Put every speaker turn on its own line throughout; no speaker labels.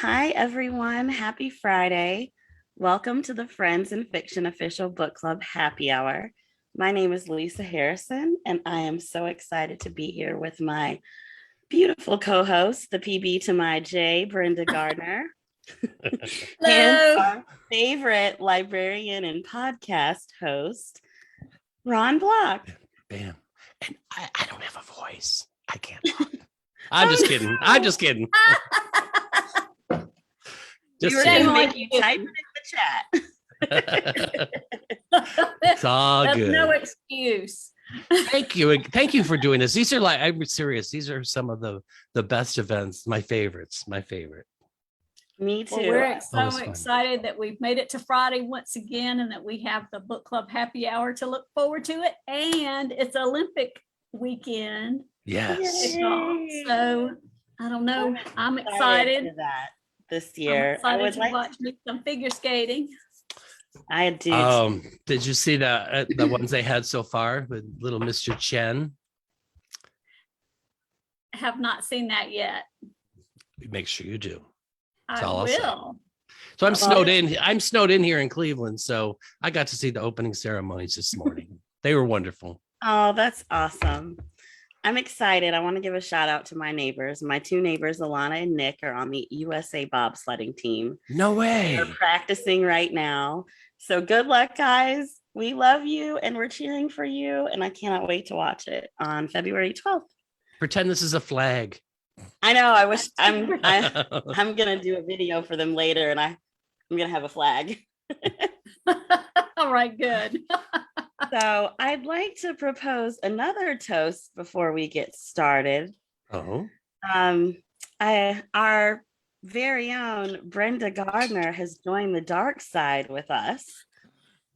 Hi, everyone. Happy Friday. Welcome to the Friends in Fiction Official Book Club Happy Hour. My name is Lisa Harrison, and I am so excited to be here with my beautiful co-host, the PB to my J, Brenda Gardner, and our favorite librarian and podcast host, Ron Block.
Bam. And I don't have a voice. I can't talk. I'm just kidding. I'm just kidding.
We were going to make you type it in the chat.
It's all
That's
good.
No excuse.
Thank you. Thank you for doing this. These are I'm serious. These are some of the best events. My favorites. My favorite.
Me too.
Well, we're so
fun.
excited that we've made it to Friday once again and that we have the book club happy hour to look forward to it. And it's Olympic weekend.
Yes.
So I don't know. I'm excited
for that this year.
I would like to watch some figure skating.
I do.
Did you see the ones they had so far with little Mr. Chen?
I have not seen that yet.
Make sure you do.
I will.
So I'm snowed in. I'm snowed in here in Cleveland, so I got to see the opening ceremonies this morning. They were wonderful.
Oh, that's awesome. I'm excited. I want to give a shout out to my neighbors. My two neighbors, Alana and Nick, are on the USA bobsledding team.
No way.
They're practicing right now. So good luck, guys. We love you and we're cheering for you. And I cannot wait to watch it on February 12th.
Pretend this is a flag.
I know. I wish I'm gonna do a video for them later, and I'm gonna have a flag.
All right, good.
So I'd like to propose another toast before we get started.
Oh.
Our very own Brenda Gardner has joined the dark side with us.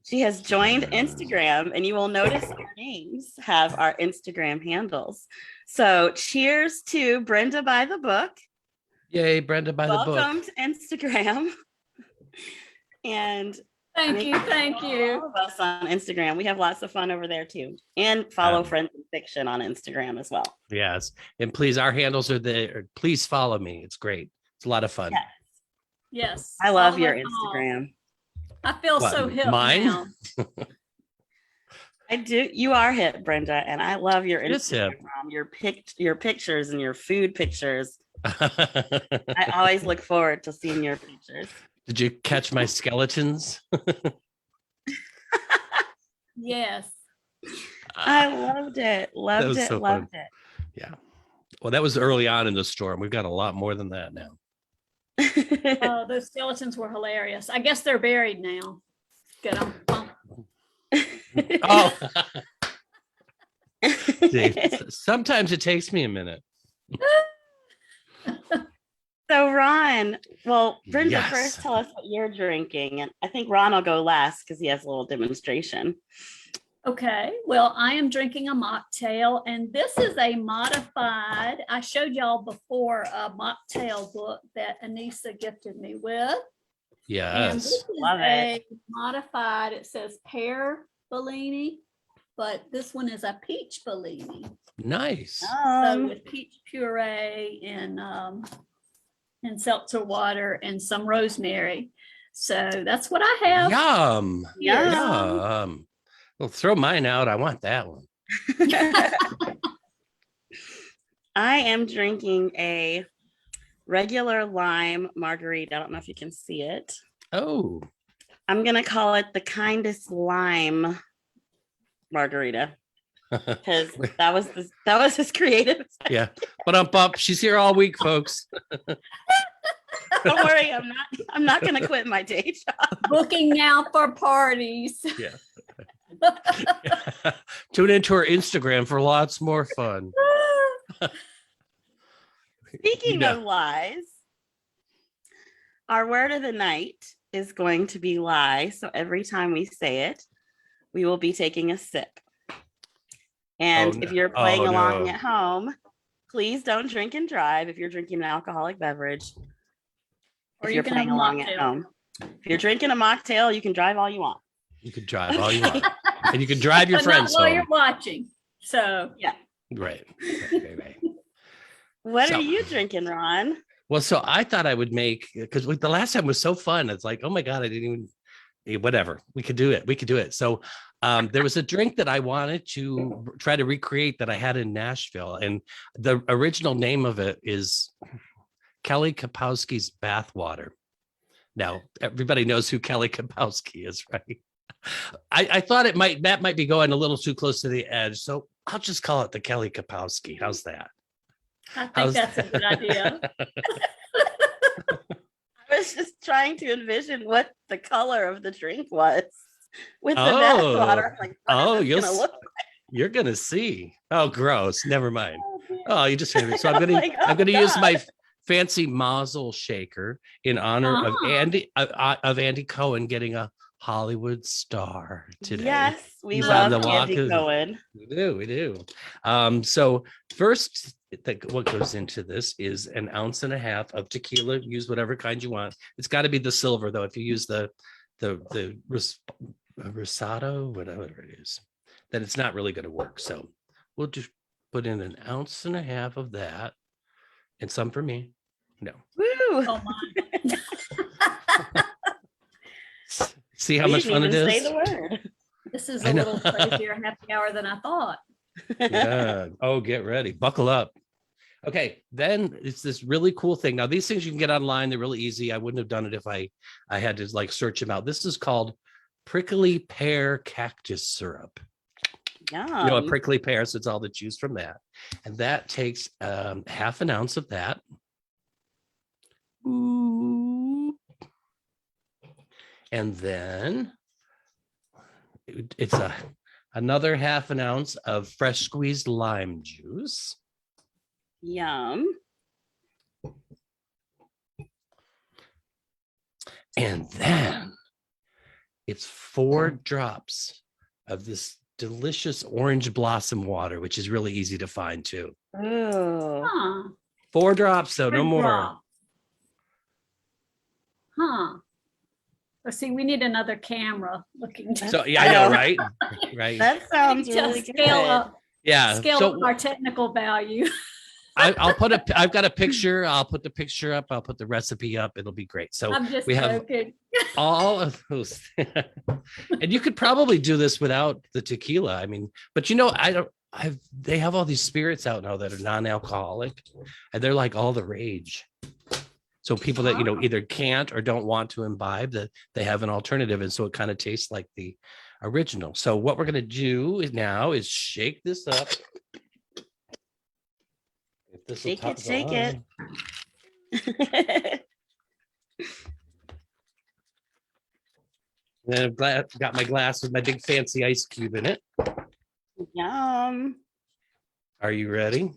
She has joined Instagram, and you will notice our names have our Instagram handles. So cheers to Brenda by the book.
Yay, Brenda by the book.
Welcome to Instagram. And
Thank you.
All of us on Instagram. We have lots of fun over there too. And follow Friends in Fiction on Instagram as well.
Yes. And please, our handles are there. Please follow me. It's great. It's a lot of fun.
Yes.
I love your Instagram.
I feel so hip now.
I do. You are hip, Brenda, and I love your Instagram. Your pictures and your food pictures. I always look forward to seeing your pictures.
Did you catch my skeletons?
Yes.
I loved it. Loved it.
Yeah. Well, that was early on in the storm. We've got a lot more than that now.
Oh, those skeletons were hilarious. I guess they're buried now. Get them.
Oh. See, sometimes it takes me a minute.
So Ron, Brenda,
Yes.
first tell us what you're drinking. And I think Ron will go last because he has a little demonstration.
Okay, well, I am drinking a mocktail, and this is a modified. I showed y'all before a mocktail book that Anissa gifted me with. And
Yes.
this is a modified, it says Pear Bellini, but this one is a peach Bellini.
Nice.
So with peach puree and seltzer water and some rosemary. So that's what I have.
Yum.
Yes.
Yum. Well, throw mine out. I want that one.
I am drinking a regular lime margarita. I don't know if you can see it.
Oh.
I'm going to call it the kindest lime margarita because that was his creative.
Yeah. But I'm up. She's here all week, folks.
Don't worry, I'm not going to quit my day job.
Booking now for parties.
Yeah. Tune into her Instagram for lots more fun.
Speaking of lies, our word of the night is going to be lie. So every time we say it, we will be taking a sip. And if you're playing along at home, please don't drink and drive if you're drinking an alcoholic beverage.
Or
if you're playing along at home. If you're drinking a mocktail, you can drive all you want.
You can drive all you want. And you can drive your
But
friends
not while
home.
you're watching. So
yeah.
Right.
What are you drinking, Ron?
Well, so I thought I would make, because the last time was so fun. It's like, oh my God, I didn't even, whatever. We could do it. We could do it. So there was a drink that I wanted to try to recreate that I had in Nashville. And the original name of it is Kelly Kapowski's Bathwater. Now, everybody knows who Kelly Kapowski is, right? I thought that might be going a little too close to the edge. So I'll just call it the Kelly Kapowski. How's that?
I think that's a good idea.
I was just trying to envision what the color of the drink was with the bath water. Like,
you're gonna see. Oh, gross. Never mind.
Dear.
Oh, you just so I'm gonna use my fancy Mazel shaker in honor of Andy Cohen getting a Hollywood star today.
Yes, we
He's
love
on the walk
Andy Cohen.
We do. So first, what goes into this is 1.5 ounces of tequila. Use whatever kind you want. It's got to be the silver though. If you use the Rosado, whatever it is, then it's not really going to work. So we'll just put in 1.5 ounces of that, and some for me. No.
Woo!
Oh my.
See how much fun it is?
Say the word.
This is a little crazier happy hour than I thought.
Yeah. Oh, get ready. Buckle up. Okay. Then it's this really cool thing. Now, these things you can get online. They're really easy. I wouldn't have done it if I had to like search them out. This is called prickly pear cactus syrup.
Yum.
You know, a prickly pear, so it's all the juice from that. And that takes 1/2 ounce of that. Ooh. And then it's another 1/2 ounce of fresh squeezed lime juice.
Yum.
And then it's 4 drops of this delicious orange blossom water, which is really easy to find too.
Ooh.
Huh.
4 drops, though, no more.
Drop. Huh. Let's see, we need another camera looking.
So yeah, I know, right? Right.
That sounds really
Just
good.
scale up
Yeah.
up our technical value.
I've got a picture. I'll put the picture up. I'll put the recipe up. It'll be great. So
I'm just
we have
joking.
all of those. And you could probably do this without the tequila. I mean, but you know, they have all these spirits out now that are non-alcoholic, and they're like all the rage. So people that, you know, either can't or don't want to imbibe, that they have an alternative. And so it kind of tastes like the original. So what we're going to do now is shake this up.
Shake it.
And I've got my glass with my big fancy ice cube in it.
Yum.
Are you ready?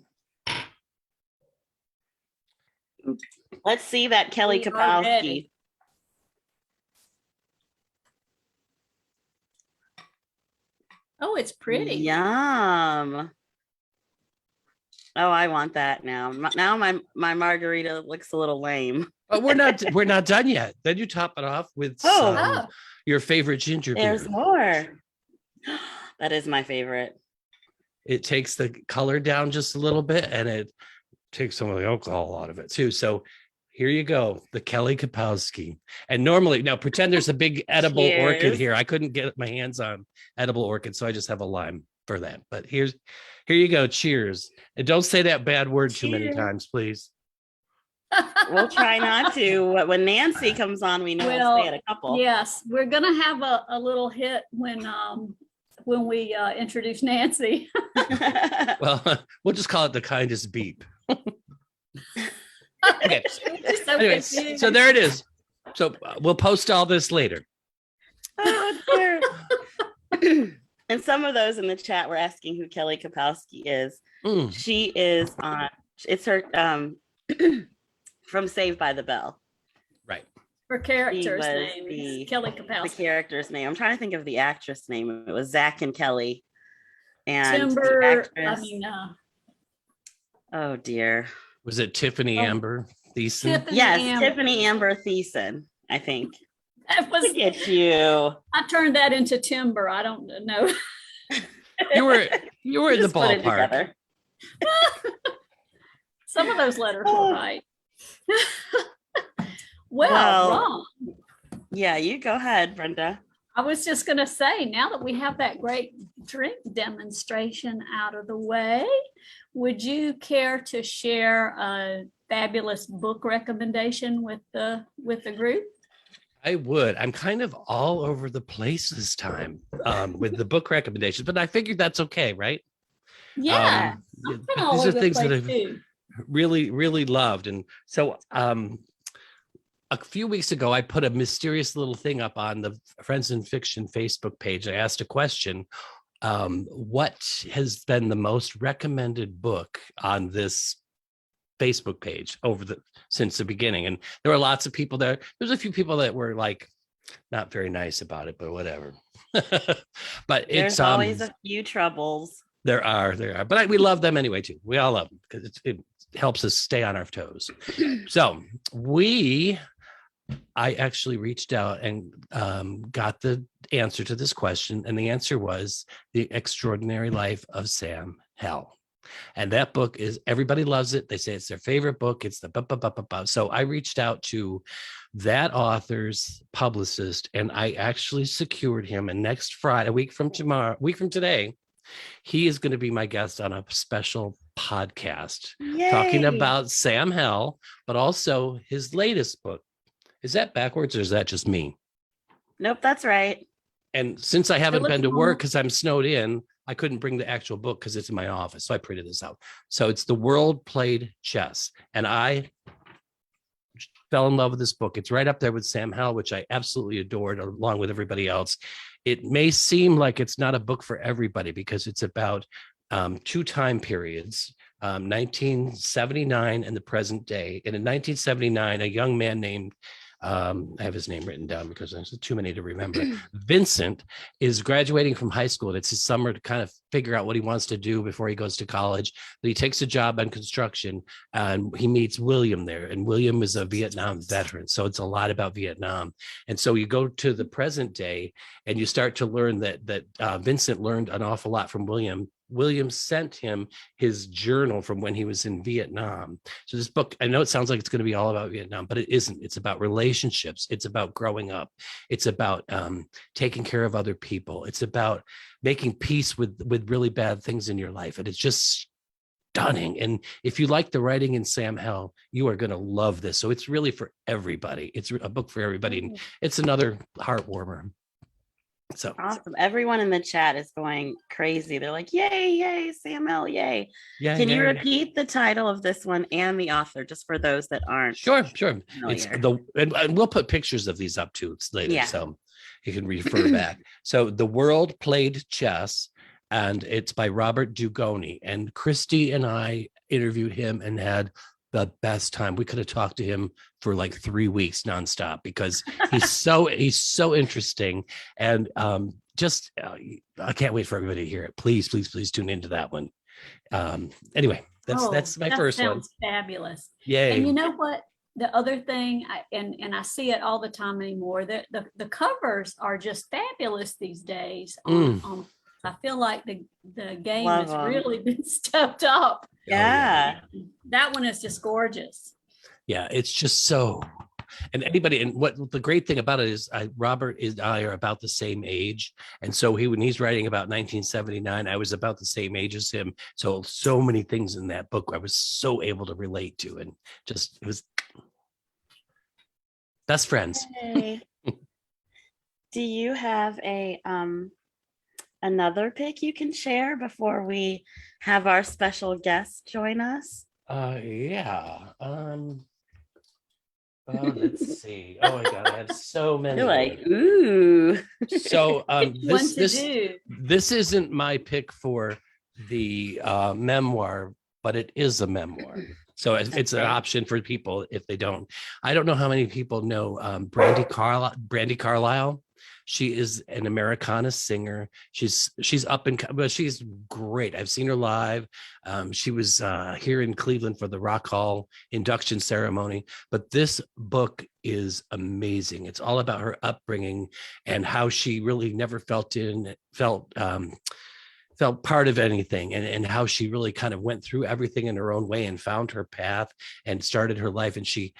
Let's see that Kelly
We are
Kapowski.
ready. Oh, it's pretty.
Yum. Oh, I want that now. Now my margarita looks a little lame.
But we're not done yet. Then you top it off with your favorite ginger beer.
There's more. That is my favorite.
It takes the color down just a little bit, and it takes some of the alcohol out of it too. So here you go, the Kelly Kapowski. And normally, now pretend there's a big edible orchid here. I couldn't get my hands on edible orchid, so I just have a lime for that. But here you go. Cheers. And don't say that bad word too many times, please.
We'll try not to. When Nancy comes on, we know we'll stay at a couple.
Yes, we're gonna have a little hit when we introduce Nancy.
Well, we'll just call it the kindest beep. Okay. Anyways, so there it is. So we'll post all this later.
Oh, dear. And some of those in the chat were asking who Kelly Kapowski is. She is on. It's her from Saved by the Bell.
Right.
Her character's name is Kelly Kapowski.
The character's name. I'm trying to think of the actress name. It was Zach and Kelly. And
Timber.
the actress, oh dear.
Was it Tiffany Amber Thiessen?
Yes, Tiffany Amber Thiessen, I think.
That was.
Look at you.
I turned that into Timber. I don't know.
You were in the ballpark.
Some of those letters were right. Well,
Well,
Ron,
yeah, you go ahead, Brenda.
I was just going to say, now that we have that great drink demonstration out of the way, would you care to share a fabulous book recommendation with the group?
I would. I'm kind of all over the place this time with the book recommendations, but I figured that's okay, right?
Yeah,
Yeah,
I'm kind of all
these are
over the
things that
place
I've
too.
really, really loved. And so a few weeks ago, I put a mysterious little thing up on the Friends in Fiction Facebook page. I asked a question. What has been the most recommended book on this Facebook page since the beginning? And there were lots of people there. There's a few people that were like not very nice about it, but whatever. But
There's always a few troubles.
There are, but we love them anyway too. We all love them because it helps us stay on our toes. So I actually reached out and got the answer to this question, and the answer was The Extraordinary Life of Sam Hell. And that book is, everybody loves it. They say it's their favorite book. It's the So I reached out to that author's publicist, and I actually secured him. And next Friday, a week from today, he is going to be my guest on a special podcast talking
Yay.
about Sam Hell, but also his latest book. Is that backwards or is that just me?
Nope, that's right.
And since I haven't
looks
been to
normal.
work because I'm snowed in, I couldn't bring the actual book because it's in my office. So I printed this out. So it's The World Played Chess. And I fell in love with this book. It's right up there with Sam Hell, which I absolutely adored, along with everybody else. It may seem like it's not a book for everybody because it's about two time periods, 1979 and the present day. And in 1979, a young man named I have his name written down because there's too many to remember. Vincent is graduating from high school, and it's his summer to kind of figure out what he wants to do before he goes to college. But he takes a job on construction, and he meets William there. And William is a Vietnam veteran, so it's a lot about Vietnam. And so you go to the present day, and you start to learn that Vincent learned an awful lot from William. William sent him his journal from when he was in Vietnam. So this book, I know it sounds like it's going to be all about Vietnam, but it isn't. It's about relationships. It's about growing up. It's about taking care of other people. It's about making peace with really bad things in your life. And it's just stunning. And if you like the writing in Sam Hell, you are going to love this. So it's really for everybody. It's a book for everybody. And it's another heart warmer. So
awesome. Everyone in the chat is going crazy. They're like, yay, yay, Sam Hell, yay.
yeah.
Can you repeat the title of this one and the author just for those that aren't?
Sure.
familiar?
It's and we'll put pictures of these up too later,
Yeah.
so you can refer back. So The World Played Chess, and it's by Robert Dugoni. And Christy and I interviewed him and had the best time. We could have talked to him for like 3 weeks nonstop because he's so interesting. And I can't wait for everybody to hear it. Please tune into that one. Anyway, that's my first one.
Sounds fabulous.
Yay.
And you know what? The other thing, and I see it all the time anymore, that the covers are just fabulous these days. I feel like the game
Love
has
'em.
really been stepped up.
Yeah.
That one is just gorgeous.
Yeah, it's just so. And anybody, and what the great thing about it is, Robert and I are about the same age, and so when he's writing about 1979, I was about the same age as him. So many things in that book I was so able to relate to, and just it was best friends.
Yay. Do you have a another pick you can share before we have our special guest join us?
Yeah. Let's see. Oh my God, I have so many.
You're like, ooh.
So
Do.
this isn't my pick for the memoir, but it is a memoir. So it's an option for people if they don't. I don't know how many people know Brandi Carlile. She is an Americana singer. She's up and but she's great. I've seen her live. She was here in Cleveland for the Rock Hall induction ceremony. But this book is amazing. It's all about her upbringing and how she really never felt felt part of anything, and how she really kind of went through everything in her own way and found her path and started her life. And she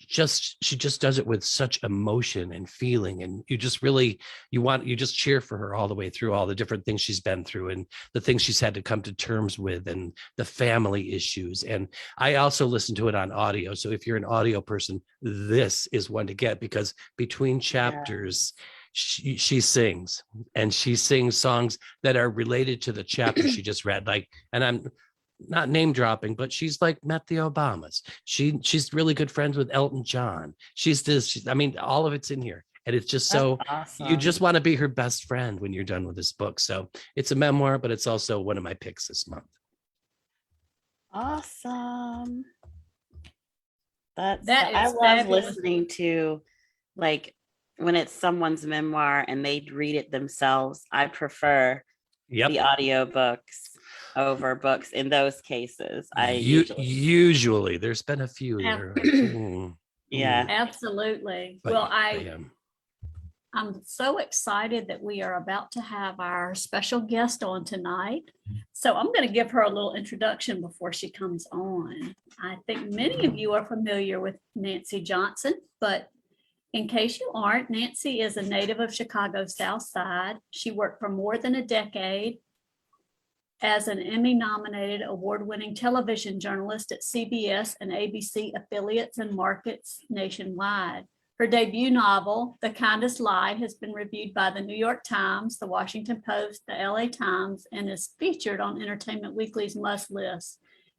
just does it with such emotion and feeling, and you just really you just cheer for her all the way through all the different things she's been through and the things she's had to come to terms with and the family issues. And I also listen to it on audio, so if you're an audio person, this is one to get, because between chapters she sings, and she sings songs that are related to the chapter she just read, like, and I'm not name dropping, but she's like met the Obamas. She's really good friends with Elton John. I mean, all of it's in here. And it's just so
awesome.
You just want to be her best friend when you're done with this book. So it's a memoir, but it's also one of my picks this month.
Awesome.
That
I
is
love
fabulous.
listening to, like, when it's someone's memoir and they read it themselves. I prefer the audiobooks over books in those cases.
Usually there's been a few there.
Yeah,
absolutely.
But
well, I'm so excited that we are about to have our special guest on tonight. So I'm going to give her a little introduction before she comes on. I think many of you are familiar with Nancy Johnson, but in case you aren't, Nancy is a native of Chicago's South Side. She worked for more than a decade as an Emmy-nominated award-winning television journalist at CBS and ABC affiliates and markets nationwide. Her debut novel, The Kindest Lie, has been reviewed by the New York Times, the Washington Post, the LA Times, and is featured on Entertainment Weekly's Must List.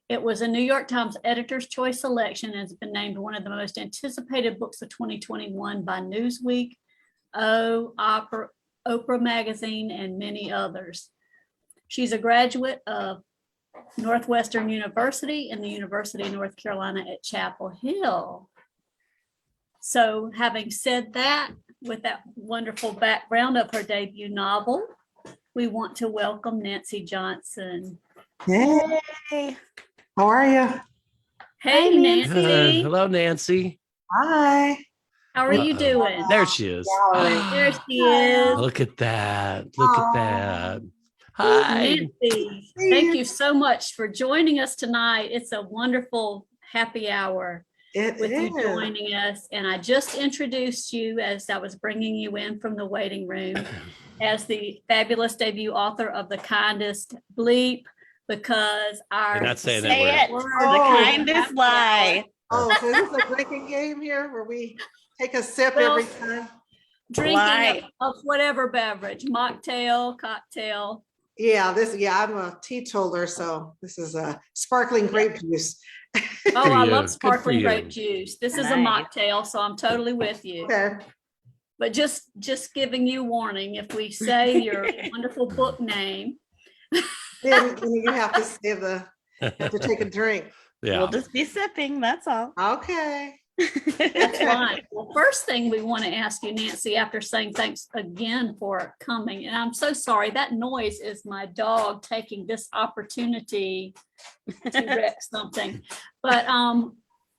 It was a New York Times Editor's Choice selection and has been named one of the most anticipated books of 2021 by Newsweek, Oprah Magazine, and many others. She's a graduate of Northwestern University and the University of North Carolina at Chapel Hill. So having said that, with that wonderful background of her debut novel, we want to welcome Nancy Johnson.
Hey, how are you?
Hey, Nancy.
Good. Hello, Nancy.
Hi.
How are you doing?
There she is.
There she is.
Look at that. Look at that. Hi.
Nancy, thank you so much for joining us tonight. It's a wonderful happy hour with you joining us. And I just introduced you as I was bringing you in from the waiting room as the fabulous debut author of The Kindest Bleep, because
You're not saying that
word. The Kindest Lie.
Oh, so is this a drinking game here where we take a sip every time?
Drinking of whatever beverage, mocktail, cocktail.
Yeah, I'm a teetotaler, so this is a sparkling grape juice.
Oh, I love sparkling grape juice. This is a mocktail, so I'm totally with you.
Okay.
But just giving you warning, if we say your wonderful book name,
Then you have to take a drink.
Yeah.
We'll just be sipping, that's all.
Okay.
that's fine. Well, first thing we want to ask you, Nancy, after saying thanks again for coming, and I'm so sorry, that noise is my dog taking this opportunity to wreck something. But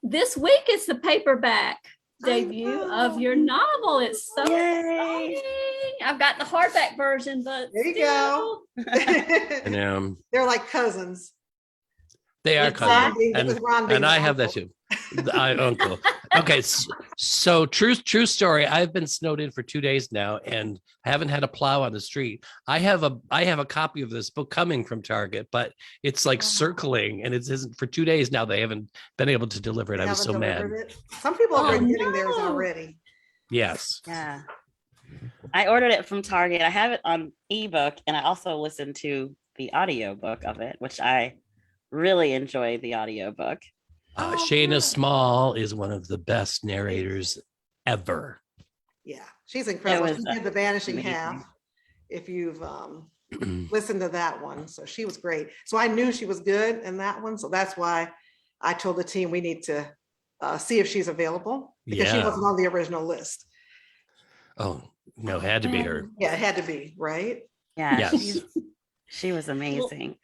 this week is the paperback debut of your novel. It's so exciting. I've got the hardback version, but
there you go.
And,
They're like cousins.
they are cousins. And I have that
uncle.
too. Uncle. Okay, so true story. I've been snowed in for 2 days now and haven't had a plow on the street. I have a copy of this book coming from Target, but it's like circling, and it isn't for 2 days now. They haven't been able to deliver it. I was so mad.
Some people have been getting theirs already.
Yes.
Yeah. I ordered it from Target. I have it on ebook, and I also listened to the audiobook of it, which I really enjoy the audiobook.
Shayna Small is one of the best narrators ever.
Yeah, she's incredible. She did The Vanishing Half, if you've listened to that one. So she was great. So I knew she was good in that one. So that's why I told the team we need to see if she's available, because she wasn't on the original list.
Oh, no, it had to be her.
Yeah, it had to be, right?
Yeah,
Yes.
she was amazing.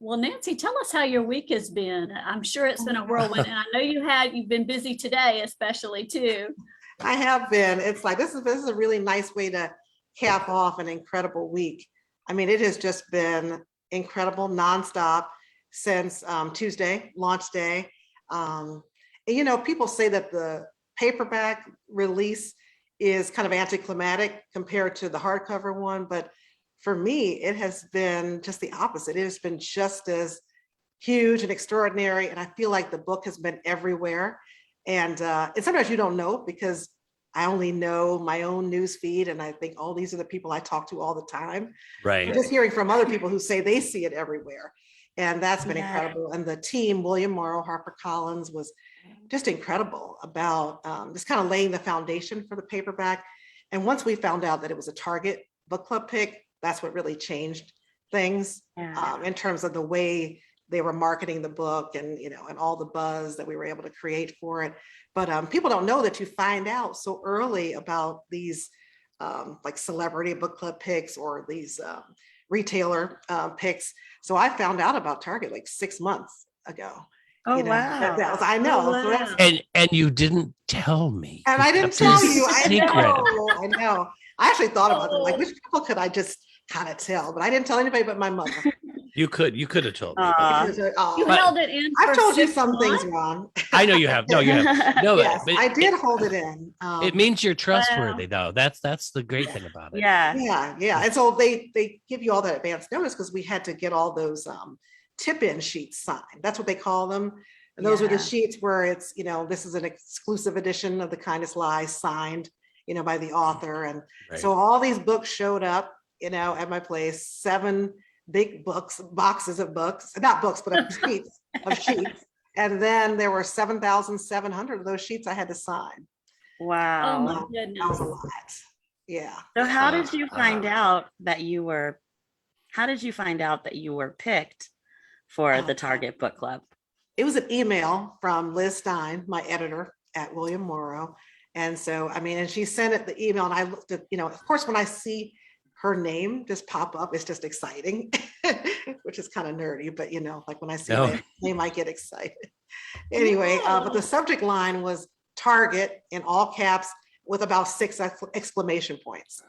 Well, Nancy, tell us how your week has been. I'm sure it's been a whirlwind, and I know you've been busy today, especially too.
I have been. It's like this is a really nice way to cap off an incredible week. I mean, it has just been incredible, nonstop since Tuesday, launch day. And, you know, people say that the paperback release is kind of anticlimactic compared to the hardcover one, but for me, it has been just the opposite. It has been just as huge and extraordinary, and I feel like the book has been everywhere. And sometimes you don't know because I only know my own news feed, and I think, oh, these are the people I talk to all the time.
Right.
I'm just hearing from other people who say they see it everywhere, and that's been
Yeah.
incredible. And the team, William Morrow, HarperCollins, was just incredible about just kind of laying the foundation for the paperback. And once we found out that it was a Target book club pick, that's what really changed things in terms of the way they were marketing the book, and you know, and all the buzz that we were able to create for it. But people don't know that you find out so early about these like celebrity book club picks or these retailer picks. So I found out about Target like 6 months ago.
Oh,
You know,
wow.
I know.
Oh,
So that's,
wow.
And you didn't tell me.
and
You
I didn't
kept it
tell you. I
secret.
know. I know. I actually thought about it. Like, which people could I just kind of tell? But I didn't tell anybody but my mother.
You could have told me.
Aw.
You
But-
held it in.
I've
for
told you
6
some things,
months?
Ron.
I know you have. No, you have. No,
Yes,
but
I did hold it in.
it means you're trustworthy, though. That's the great thing about it.
Yeah.
Yeah. And so they give you all that advance notice because we had to get all those tip-in sheets signed. That's what they call them. And those are the
Yeah.
sheets where it's, you know, this is an exclusive edition of The Kindest Lies signed, you know, by the author. And
Right.
so all these books showed up, you know, at my place, 7 big boxes of books, not books, but of sheets. And then there were 7,700 of those sheets I had to sign.
Oh
Wow.
my
That was a
goodness.
lot. Yeah.
So how did you find
Uh,
out that you were picked for the
Uh,
Target book club?
It was an email from Liz Stein, my editor at William Morrow. And so, I mean, and she sent it the email, and I looked at, you know, of course, when I see her name just pop up, it's just exciting, which is kind of nerdy, but you know, like when I see
No.
my name, I get excited. Anyway, but the subject line was Target in all caps with about 6 exclamation points.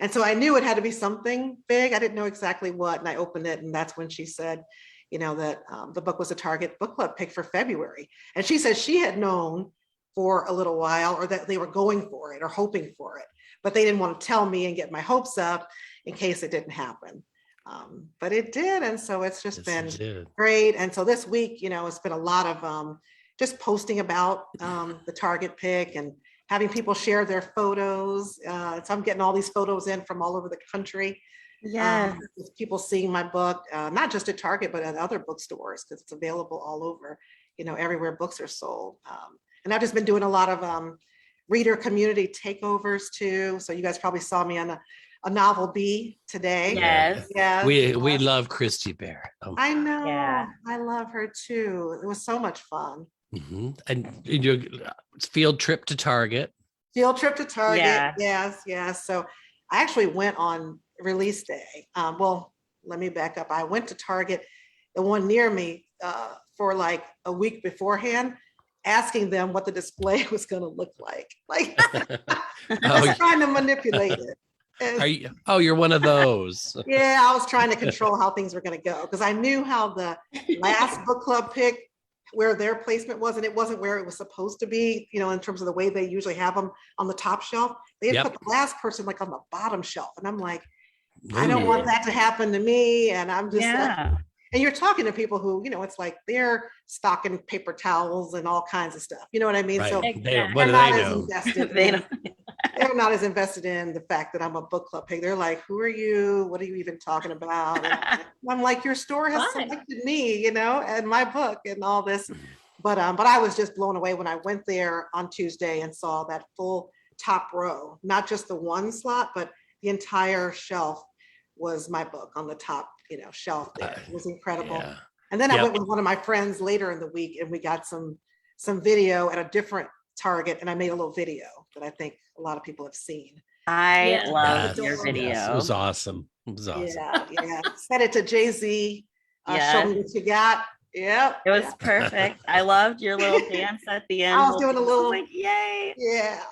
And so I knew it had to be something big. I didn't know exactly what. And I opened it, and that's when she said, you know, that the book was a Target book club pick for February. And she said she had known for a little while, or that they were going for it or hoping for it, but they didn't want to tell me and get my hopes up in case it didn't happen. But it did. And so it's just
Yes,
been
it did.
great. And so this week, you know, it's been a lot of just posting about the Target pick and having people share their photos. So I'm getting all these photos in from all over the country.
Yeah.
With people seeing my book, not just at Target, but at other bookstores, because it's available all over, you know, everywhere books are sold. And I've just been doing a lot of reader community takeovers too. So you guys probably saw me on a novel bee today.
Yes.
Yeah.
We love Christy Bear. Oh,
I know.
Yeah.
I love her too. It was so much fun.
mhm. And your field trip to Target.
Field trip to Target.
Yeah.
Yes. So I actually went on release day. Well, let me back up. I went to Target, the one near me, for like a week beforehand, asking them what the display was going to look like. Like, just trying to manipulate it. And
You're one of those.
yeah, I was trying to control how things were going to go because I knew how the last book club pick, where their placement was, and it wasn't where it was supposed to be, you know, in terms of the way they usually have them on the top shelf. They had
Yep.
put the last person like on the bottom shelf. And I'm like, I don't
Ooh.
want that to happen to me. And I'm just,
Yeah.
and you're talking to people who, you know, it's like they're stocking paper towels and all kinds of stuff. You know what I mean?
Right.
So
What
they're
do
not
they
as
know?
invested.
They
in,
don't-
they're not as invested in the fact that I'm a book club pick. They're like, who are you? What are you even talking about? And I'm like, your store has
Right.
selected me, you know, and my book and all this. But I was just blown away when I went there on Tuesday and saw that full top row, not just the one slot, but the entire shelf was my book on the top, you know, shelf there. It was incredible.
Yeah.
And then I
Yep.
went with one of my friends later in the week, and we got some video at a different Target, and I made a little video that I think a lot of people have seen.
I
Yeah.
loved
Yes,
your
Yes,
video.
yes, it was awesome. It was awesome.
Yeah. Sent it to Jay-Z. Show me what you got. Yep.
It was perfect. I loved your little dance at the end.
I was doing a little-
like, yay.
Yeah.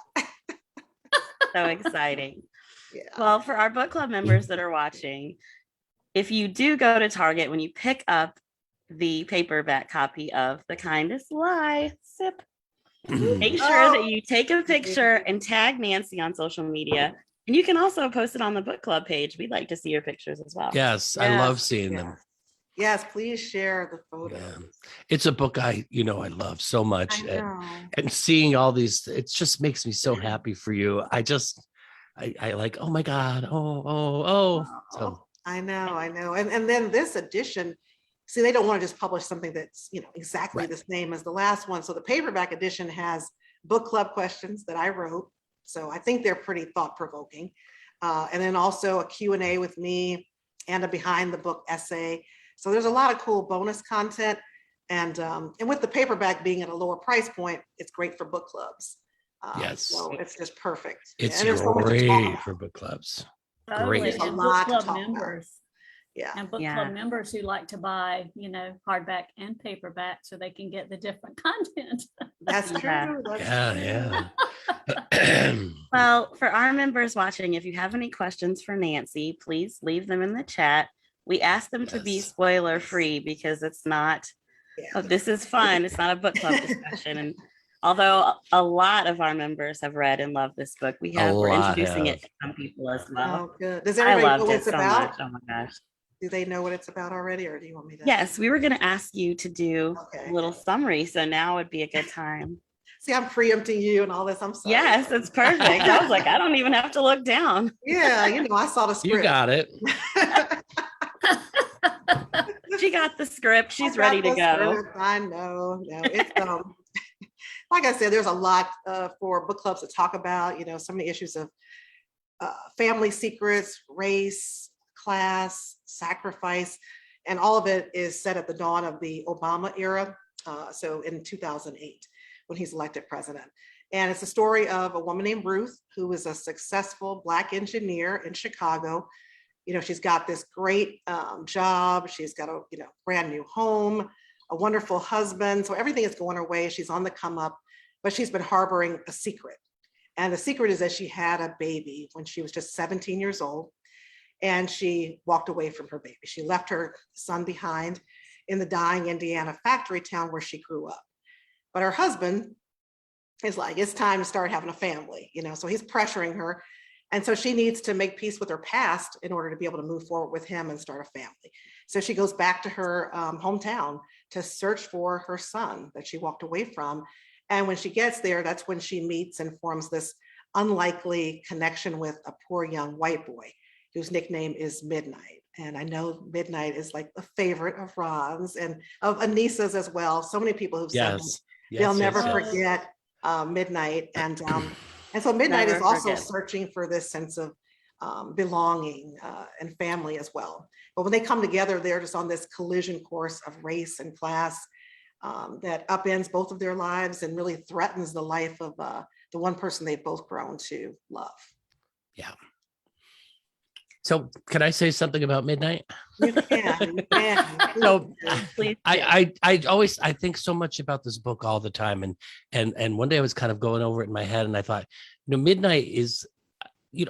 So exciting.
Yeah.
Well, for our book club members that are watching, if you do go to Target, when you pick up the paperback copy of The Kindest Lie, sip, make sure that you take a picture and tag Nancy on social media. And you can also post it on the book club page. We'd like to see your pictures as well.
Yes, I love seeing them.
Yes, please share the photos.
Yeah. It's a book I love so much.
I know.
And seeing all these, it just makes me so happy for you. I like, oh my God. Oh. So
I know. And then this edition, see, they don't want to just publish something that's, exactly the same as the last one. So the paperback edition has book club questions that I wrote. So I think they're pretty thought-provoking. And then also a Q&A with me and a behind the book essay. So there's a lot of cool bonus content. And with the paperback being at a lower price point, it's great for book clubs.
yes.
So it's just perfect.
It's
and
great for book clubs.
Totally.
Great.
There's a
And
lot
book
to
club
talk about.
members.
Yeah.
And book club members who like to buy, hardback and paperback so they can get the different content.
That's true.
Yeah.
Well, for our members watching, if you have any questions for Nancy, please leave them in the chat. We ask them to be spoiler free because it's not, this is fun. It's not a book club discussion. And although a lot of our members have read and love this book, we're introducing it to some people as well.
Oh, good. Does everybody know what it's about?
Much. Oh my gosh.
Do they know what it's about already, or do you want me to?
Yes, we were going to ask you to do a little summary. So now would be a good time.
See, I'm preempting you and all this. I'm sorry.
Yes, it's perfect. I was like, I don't even have to look down.
Yeah, I saw the script.
You got it.
She got the script. She's ready to go.
Script. I know. No, it's like I said, there's a lot for book clubs to talk about. So many issues of family secrets, race, class, sacrifice, and all of it is set at the dawn of the Obama era. So in 2008, when he's elected president. And it's a story of a woman named Ruth, who is a successful Black engineer in Chicago. She's got this great job. She's got a brand new home, a wonderful husband. So everything is going her way. She's on the come up, but she's been harboring a secret. And the secret is that she had a baby when she was just 17 years old. And she walked away from her baby. She left her son behind in the dying Indiana factory town where she grew up. But her husband is like, it's time to start having a family, so he's pressuring her. And so she needs to make peace with her past in order to be able to move forward with him and start a family. So she goes back to her hometown to search for her son that she walked away from. And when she gets there, that's when she meets and forms this unlikely connection with a poor young white boy whose nickname is Midnight. And I know Midnight is like a favorite of Ron's and of Anissa's as well. So many people who've said they'll never forget Midnight. And so Midnight is also searching for this sense of belonging and family as well. But when they come together, they're just on this collision course of race and class that upends both of their lives and really threatens the life of the one person they've both grown to love.
Yeah. So can I say something about Midnight?
You can.
So I think so much about this book all the time. And one day I was kind of going over it in my head and I thought, Midnight is,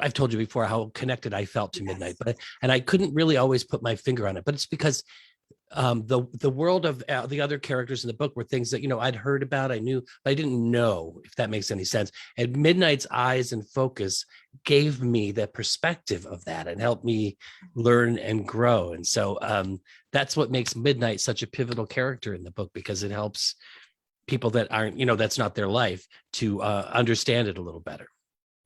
I've told you before how connected I felt to Midnight, and I couldn't really always put my finger on it, but it's because the world of the other characters in the book were things that, I'd heard about, I knew, but I didn't know, if that makes any sense. And Midnight's eyes and focus gave me the perspective of that and helped me learn and grow. And so that's what makes Midnight such a pivotal character in the book, because it helps people that aren't, that's not their life, to understand it a little better.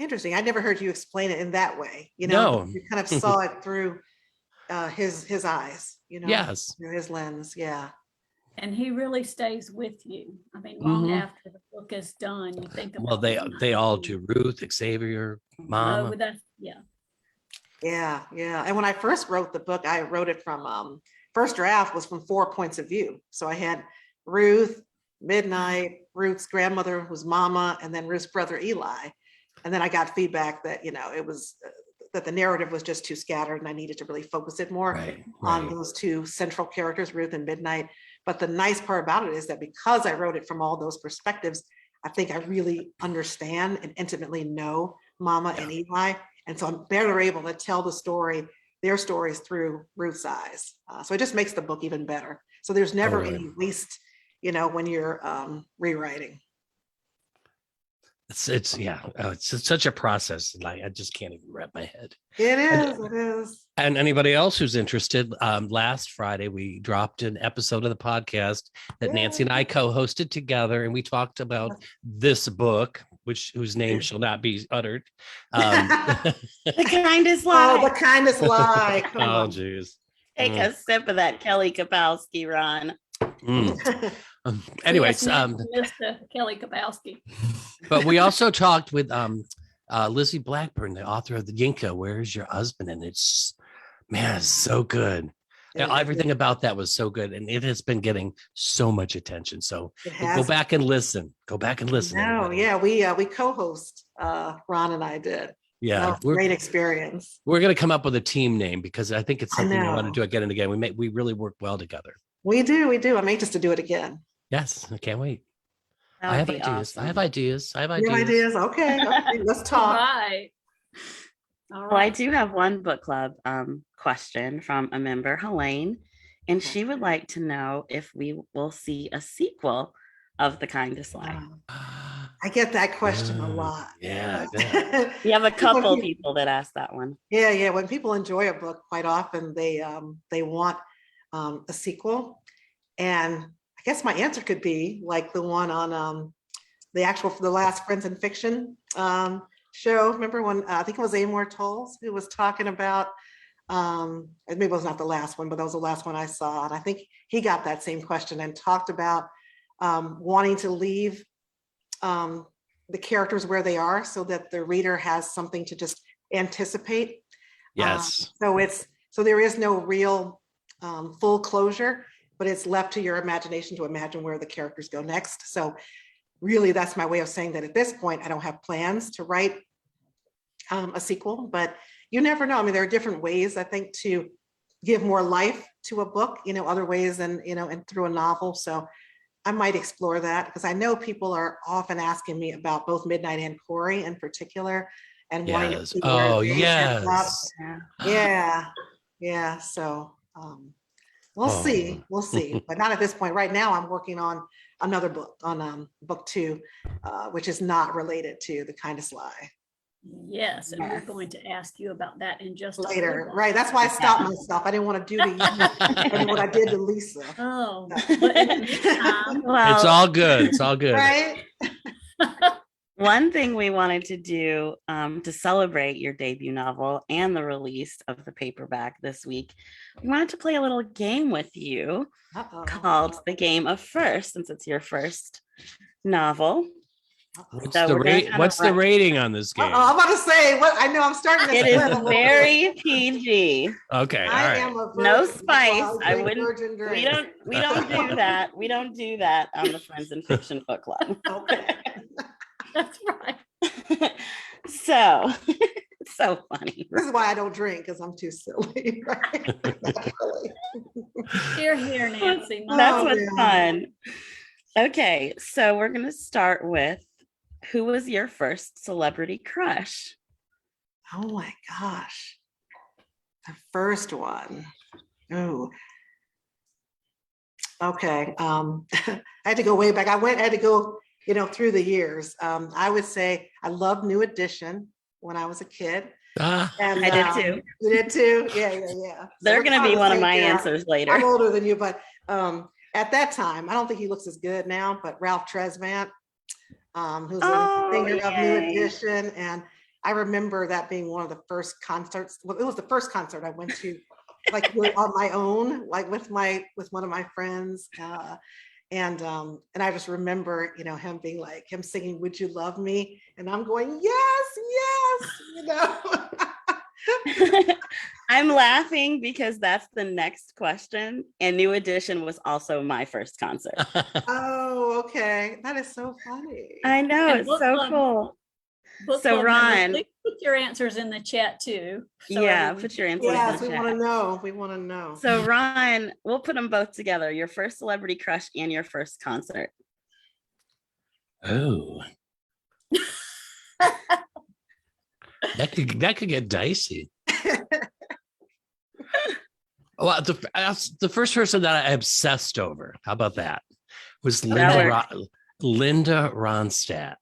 Interesting. I never heard you explain it in that way.
No.
You kind of saw it through his eyes,
Yes,
through his lens. Yeah.
And he really stays with you. I mean, long after the book is done, you think about.
Well, they all do. Ruth, Xavier, Mom.
Yeah. And when I first wrote the book, I wrote it from first draft was from 4 points of view. So I had Ruth, Midnight, Ruth's grandmother, who's Mama, and then Ruth's brother Eli. And then I got feedback that it was that the narrative was just too scattered and I needed to really focus it more on those two central characters, Ruth and Midnight. But the nice part about it is that because I wrote it from all those perspectives, I think I really understand and intimately know Mama and Eli. And so I'm better able to tell the story their stories through Ruth's eyes. So it just makes the book even better. So there's never any waste, when you're rewriting.
It's yeah, it's such a process. Like I just can't even wrap my head.
It is.
And anybody else who's interested, last Friday we dropped an episode of the podcast that Nancy and I co-hosted together, and we talked about this book, whose name shall not be uttered.
The kindest lie.
Oh, the kindest lie.
Oh, geez.
Take a sip of that Kelly Kapowski, Ron.
Anyways,
Mr. Kelly Kapowski.
but we also talked with Lizzie Blackburn, the author of the Yinka, Where's Your Husband? And it's so good. Everything about that was so good, and it has been getting so much attention. So go back and listen. Go back and listen.
No, yeah, we co-host. Ron and I did.
Yeah,
great experience.
We're going to come up with a team name because I think it's something we want to do again and again. We really work well together. We do. I'm anxious to do it again. Yes, I can't wait. I have ideas. Awesome. I have ideas. You have ideas. Okay. Let's talk.
All
right. Well, I do have one book club question from a member, Helene, and she would like to know if we will see a sequel of The Kindest Lie.
I get that question a lot.
Yeah.
You have a couple people that ask that one.
Yeah. When people enjoy a book, quite often they want a sequel. And I guess my answer could be like the one on the last Friends in Fiction show. Remember when I think it was Amor Tolls who was talking about, maybe it was not the last one, but that was the last one I saw. And I think he got that same question and talked about wanting to leave the characters where they are so that the reader has something to just anticipate.
Yes.
So there is no real full closure, but it's left to your imagination to imagine where the characters go next. So really, that's my way of saying that at this point, I don't have plans to write a sequel, but you never know. I mean, there are different ways, I think, to give more life to a book, other ways than, and through a novel. So I might explore that because I know people are often asking me about both Midnight and Corey in particular and wanting to see where they end up. Yeah. So we'll see, but not at this point. Right now, I'm working on another book, on book 2, which is not related to The Kindest Lie.
Yes, and we're going to ask you about that in just
later. Right, that's why I stopped myself. I didn't want to do to you what I did to Lisa.
Oh,
well,
it's all good. It's all good.
Right.
One thing we wanted to do to celebrate your debut novel and the release of the paperback this week, we wanted to play a little game with you called The Game of First, since it's your first novel.
What's the rating on this game?
I'm about to say, I know I'm starting.
It is very PG.
Okay, all right.
No spice. I wouldn't. We don't do that. We don't do that on the Friends in Fiction Book Club.
Okay.
That's right.
So it's so funny.
This is why I don't drink, because I'm too silly. Right?
Here, Nancy.
That's what's fun. Okay, so we're gonna start with, who was your first celebrity crush?
Oh my gosh. The first one. Oh. Okay. I had to go way back. I had to go, through the years. I would say I loved New Edition when I was a kid.
And I did too.
You did too? Yeah.
They're going to be one of my answers later.
I'm older than you, but at that time, I don't think he looks as good now, but Ralph Tresvant, who's a singer of New Edition. And I remember that being one of the first concerts. Well, it was the first concert I went to, like on my own, like with one of my friends. And I just remember, him being like, him singing, "Would You Love Me?" And I'm going, yes.
I'm laughing because that's the next question. And New Edition was also my first concert.
Oh, okay. That is so funny.
I know. It's so cool. So Ron,
put your answers in the chat too.
Put your answers in the chat.
We want to know.
So Ron, we'll put them both together. Your first celebrity crush and your first concert.
Oh. That could get dicey. Well, the first person that I obsessed over, how about that, was
Okay.
Linda Ronstadt.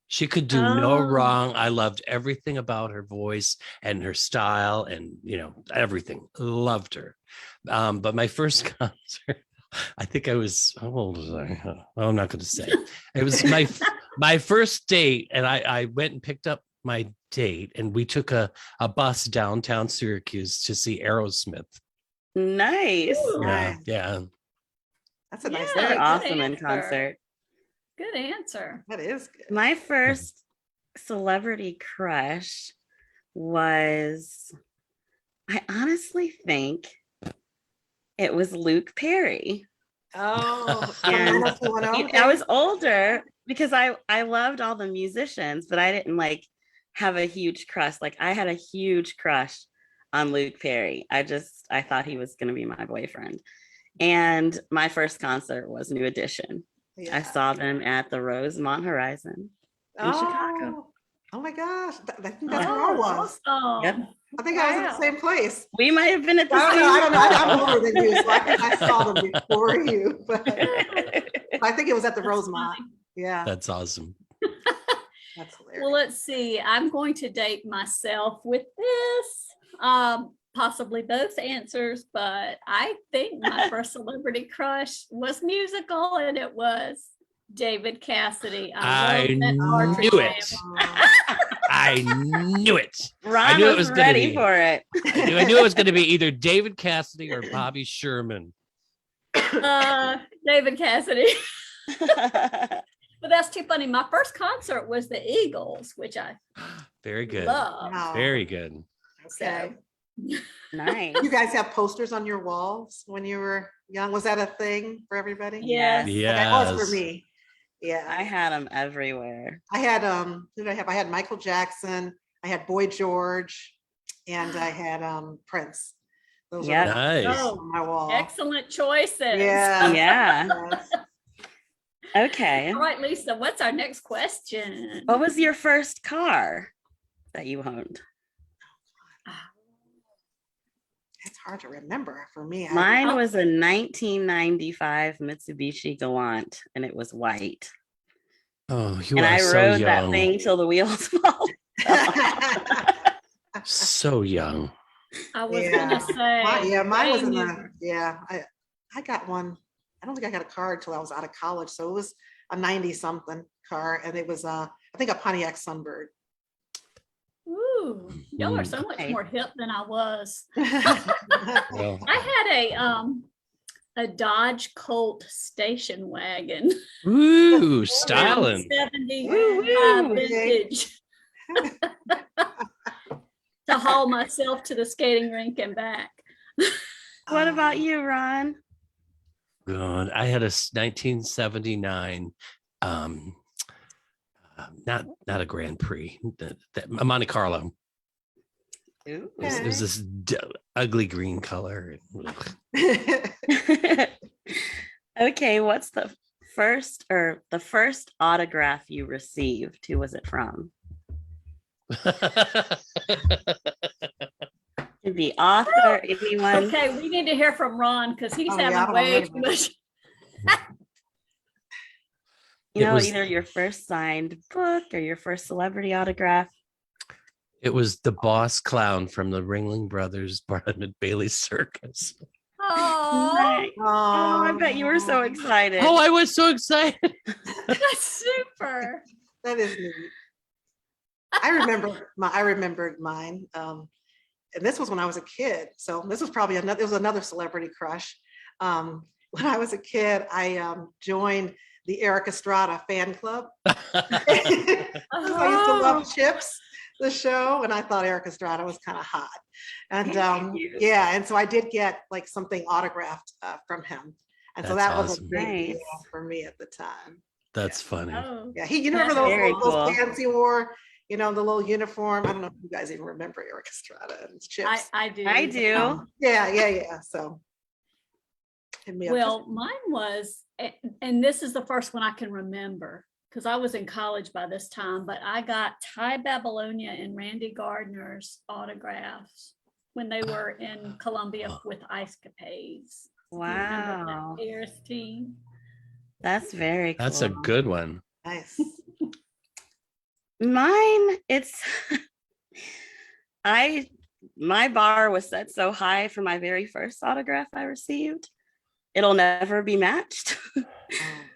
She could do no
Oh.
wrong. I loved everything about her voice and her style and, everything. Loved her. But my first concert, I think I was, how old was I? Well, I'm not going to say. It was my first date, and I went and picked up my date, and we took a bus downtown Syracuse to see Aerosmith.
Nice.
Ooh.
Yeah, yeah.
That's a nice
Yeah.
They're
thing.
good
awesome in
answer.
concert.
Good answer.
That is good.
My first celebrity crush was, I honestly think it was Luke Perry.
Oh,
And
okay.
I was older because I loved all the musicians, but I didn't like have a huge crush. Like I had a huge crush on Luke Perry. I thought he was going to be my boyfriend. And my first concert was New Edition.
Yeah.
I saw them at the Rosemont Horizon in Chicago.
Oh my gosh. I think that's where I was.
Awesome.
Yep.
I think I was in the same place.
We might have been at the
I
same
don't know. I'm
time.
older than you, so I think I saw them before you. But I think it was at the
That's
Rosemont.
funny.
Yeah,
That's awesome.
that's hilarious.
Well, let's see. I'm going to date myself with this. Possibly both answers, but I think my first celebrity crush was musical, and it was David Cassidy.
I
love that Partridge
knew it.
Family.
I knew it.
Ron
knew it
was
was gonna
ready
be.
for it.
I knew it was going to be either David Cassidy or Bobby Sherman.
David Cassidy. But that's too funny. My first concert was the Eagles, which I
Very good.
love.
Wow.
Very good.
Okay.
Nice.
You guys have posters on your walls when you were young? Was that a thing for everybody?
Yes.
Yeah.
That was for me.
I
Yeah.
had them everywhere.
I had who did I have? I had Michael Jackson, I had Boy George, and I had Prince. Those
Yep.
are
Nice.
on my wall.
Excellent choices.
Yeah.
Yeah.
Yes.
Okay.
All right, Lisa, what's our next question?
What was your first car that you owned?
It's hard to remember for me.
Mine was a 1995 Mitsubishi Galant, and it was white.
Oh, you
And
are
I
so
rode that
young.
thing till the wheels fall.
So young.
I was
Yeah.
gonna say.
Mine was in
way
the, yeah, I got one. I don't think I got a car until I was out of college. So it was a 90 something car. And it was, I think, a Pontiac Sunbird.
Ooh, y'all are so much
Okay.
more hip than I was.
Well,
I had a Dodge Colt station wagon.
ooh, styling.
70
Woo-woo.
vintage. To haul myself to the skating rink and back.
What about you, Ron?
God, I had a 1979, not a Grand Prix, a Monte Carlo.
Ooh.
It was this ugly green color.
Okay, what's the first autograph you received? Who was it from? Could be author, anyone.
Okay, we need to hear from Ron because he's
Oh, yeah, I
having
don't
way
remember
too
that.
much.
You
It
know,
was-
either your first signed book or your first celebrity autograph.
It was the boss clown from the Ringling Brothers Barnum Bailey Circus.
Oh,
Nice. Oh, I bet you were so excited.
Oh, I was so excited.
that's super.
That is neat. I remembered mine. And this was when I was a kid. So this was probably another celebrity crush. When I was a kid, I joined the Eric Estrada fan club. I used to love Chips, the show, and I thought Eric Estrada was kind of hot. And
Cute.
yeah, and so I did get like something autographed from him. And so
That's
that was a
awesome.
big
Nice.
deal for me at the time.
That's funny.
Oh,
Yeah, you remember
That's
very
those
cool.
pants he wore, the little uniform. I don't know if you guys even remember Eric Estrada and his Chips.
I do.
I do.
Yeah. So hit me up.
Well, mine was, and this is the first one I can remember because I was in college by this time, but I got Ty Babylonia and Randy Gardner's autographs when they were in Columbia with Ice Capades.
Wow.
Pear's team.
That's very cool.
That's a good one.
Nice.
Mine, my bar was set so high for my very first autograph I received. It'll never be matched.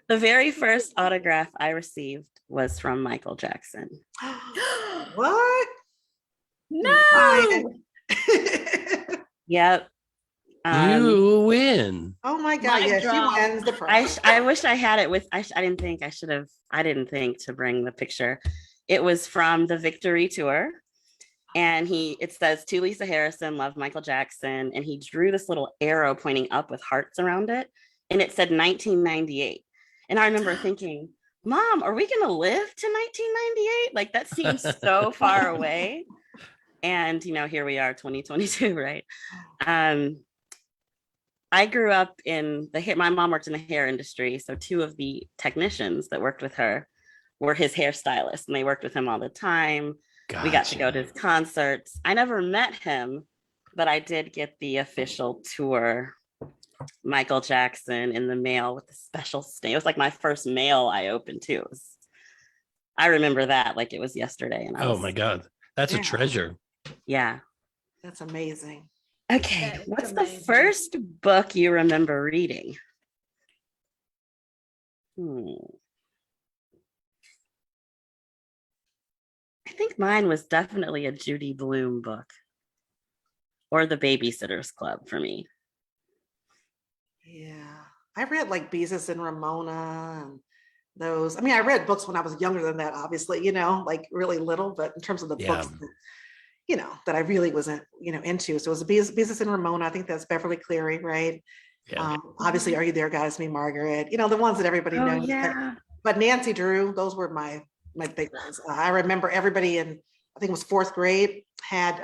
The very first autograph I received was from Michael Jackson.
What?
No.
Yep.
You win.
Oh my God.
Mic
Yeah,
drop.
she wins the prize.
I wish I had it with, I didn't think I should have, I didn't think to bring the picture. It was from the Victory Tour. And it says to Lisa Harrison, love Michael Jackson. And he drew this little arrow pointing up with hearts around it. And it said 1998. And I remember thinking, Mom, are we going to live to 1998? Like that seems so far away. And, here we are, 2022, right? I grew up in my mom worked in the hair industry. So 2 of the technicians that worked with her were his hairstylists, and they worked with him all the time.
Gotcha.
We got to go to his concerts. I never met him, but I did get the official tour Michael Jackson in the mail with the special stamp. It was like my first mail I opened too. I remember that like it was yesterday. And
oh my God, that's a treasure.
Yeah.
That's amazing.
Okay. What's the first book you remember reading? I think mine was definitely a Judy Blume book or The Babysitter's Club for me.
Yeah. I read like Beezus and Ramona and those. I mean, I read books when I was younger than that, obviously, like really little, but in terms of the books, that I really wasn't, into. So it was Beezus and Ramona. I think that's Beverly Cleary, right?
Yeah.
Obviously, Are You There, God? It's Me, Margaret. The ones that everybody knows.
Yeah.
But Nancy Drew, those were my big ones. I remember everybody in, I think it was 4th grade, had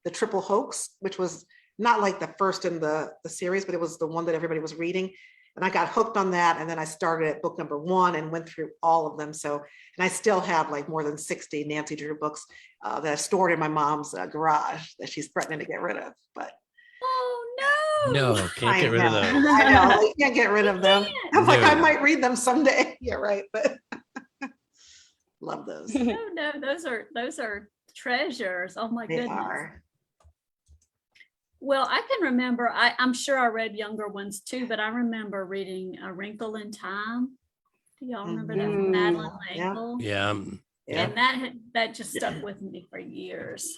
the Triple Hoax, which was not like the first in the series, but it was the one that everybody was reading. And I got hooked on that. And then I started at book number 1 and went through all of them. So, and I still have like more than 60 Nancy Drew books that I stored in my mom's garage that she's threatening to get rid of. But
no, can't get rid of those.
I know, you can't get rid of them. I'm like, I might read them someday. Yeah, right. But love those.
No, those are treasures. Oh my goodness.
Are.
Well, I can remember, I'm sure I read younger ones too, but I remember reading A Wrinkle in Time. Do y'all remember that from Madeline L'Engle?
Yeah.
And that just stuck with me for years.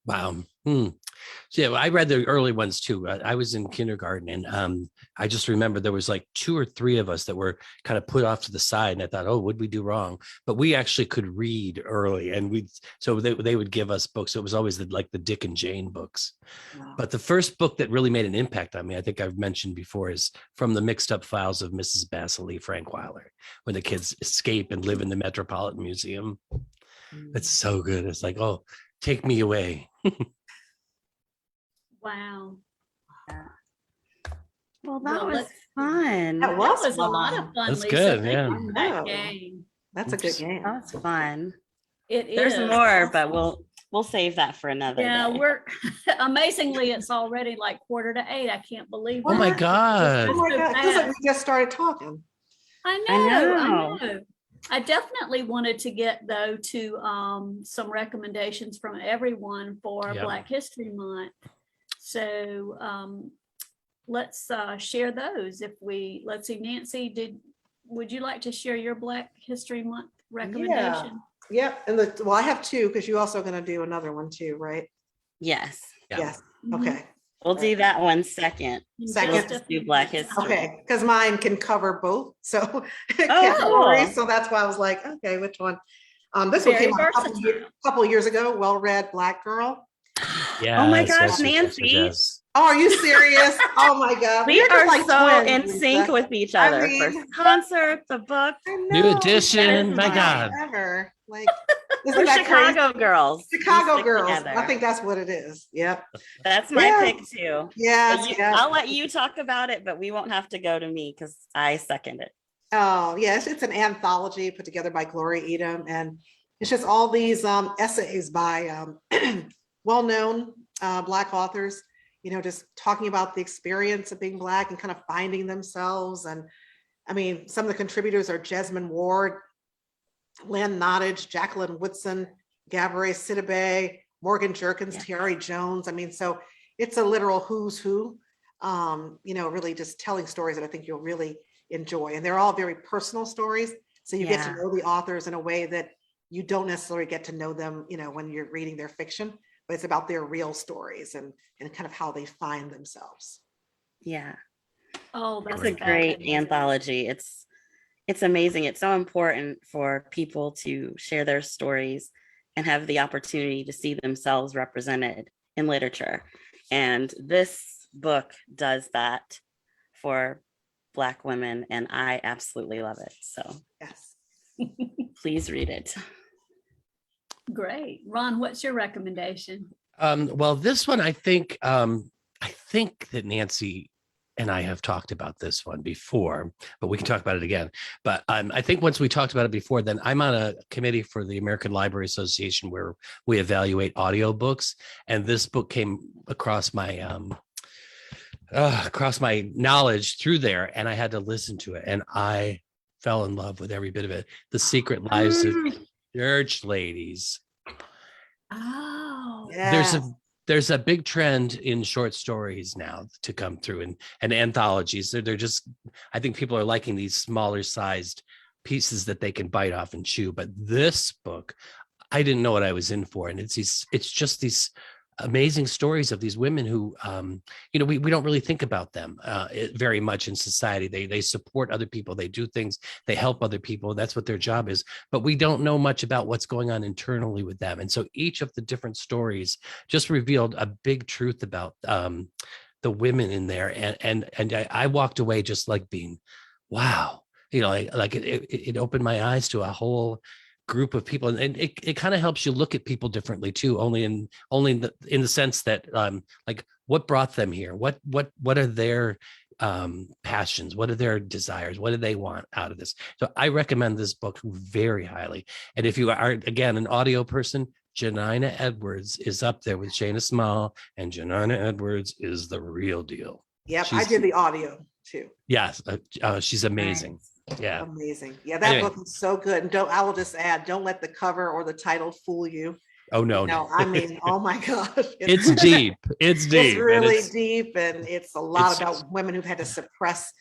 Wow. So yeah, I read the early ones too. I was in kindergarten, and I just remember there was like 2 or 3 of us that were kind of put off to the side, and I thought, oh, what'd we do wrong? But we actually could read early, and so they would give us books. So it was always like the Dick and Jane books. Wow. But the first book that really made an impact on me, I think I've mentioned before, is From the Mixed Up Files of Mrs. Basily Frankweiler, when the kids escape and live in the Metropolitan Museum. It's so good. It's like, oh, take me away.
Wow.
Well, that was fun.
That
was a lot of fun.
That's
Lisa.
good.
Thank
Yeah.
you for that game.
That's a good game.
That was fun.
There's
more, but we'll save that for another day.
We're amazingly, it's already like 7:45. I can't believe
Oh my God.
Oh my God. Feels like we just started talking.
I know. I definitely wanted to get though to some recommendations from everyone for Black History Month. So let's share those. Let's see, Nancy, would you like to share your Black History Month recommendation?
Yeah. And I have 2 because you're also going to do another one too, right?
Yes.
Yeah.
Yes. Okay.
We'll do that one second.
Second.
We'll do Black History.
Okay, because mine can cover both. So
cool.
So that's why I was like, okay, which one? This one came out a couple years ago. Well read Black Girl.
Yeah.
Oh my gosh, Nancy.
Yes.
Oh, are you serious? Oh my God.
We are
like
so
twins,
in sync with each other. First concert, the book.
New edition. My God.
Ever. Like,
we're Chicago girls.
Chicago girls. Together. I think that's what it is. Yep.
That's my pick too.
Yeah.
I'll let you talk about it, but we won't have to go to me because I second it.
Oh, yes. It's an anthology put together by Gloria Edom. And it's just all these essays by well-known Black authors, just talking about the experience of being Black and kind of finding themselves. And I mean, some of the contributors are Jesmyn Ward, Lynn Nottage, Jacqueline Woodson, Gabourey Sidibe, Morgan Jerkins, Terry Jones. I mean, so it's a literal who's who, really just telling stories that I think you'll really enjoy. And they're all very personal stories. So you get to know the authors in a way that you don't necessarily get to know them, when you're reading their fiction, but it's about their real stories and kind of how they find themselves.
Yeah.
Oh,
That's
that's
a great anthology. It's amazing. It's so important for people to share their stories and have the opportunity to see themselves represented in literature. And this book does that for Black women, and I absolutely love it. So
yes,
please read it.
Great. Ron, what's your recommendation?
Well, this one, I think that Nancy and I have talked about this one before, but we can talk about it again. But I think once we talked about it before, then I'm on a committee for the American Library Association where we evaluate audiobooks. And this book came across my knowledge through there, and I had to listen to it. And I fell in love with every bit of it. The Secret Lives of Church Ladies.
Oh,
yeah.
There's a big trend in short stories now to come through and anthologies. They're just, I think people are liking these smaller sized pieces that they can bite off and chew. But this book, I didn't know what I was in for. And it's just these amazing stories of these women who, we don't really think about them very much in society. They support other people. They do things. They help other people. That's what their job is. But we don't know much about what's going on internally with them. And so each of the different stories just revealed a big truth about the women in there. And I walked away just like being, wow, it opened my eyes to a whole group of people, and it kind of helps you look at people differently too, only in the sense that like what brought them here, what are their passions, what are their desires, what do they want out of this. So I recommend this book very highly. And if you are again an audio person, Janina Edwards is up there with Shayna Small, and Janina Edwards is the real deal.
Yep, I did the audio too.
Yes, she's amazing.
Nice.
Yeah,
amazing. Yeah, that book is so good. And I will just add, don't let the cover or the title fool you.
Oh no,
no. I mean, oh my gosh,
it's deep. It's deep.
It's really deep, and it's a lot about women who've had to suppress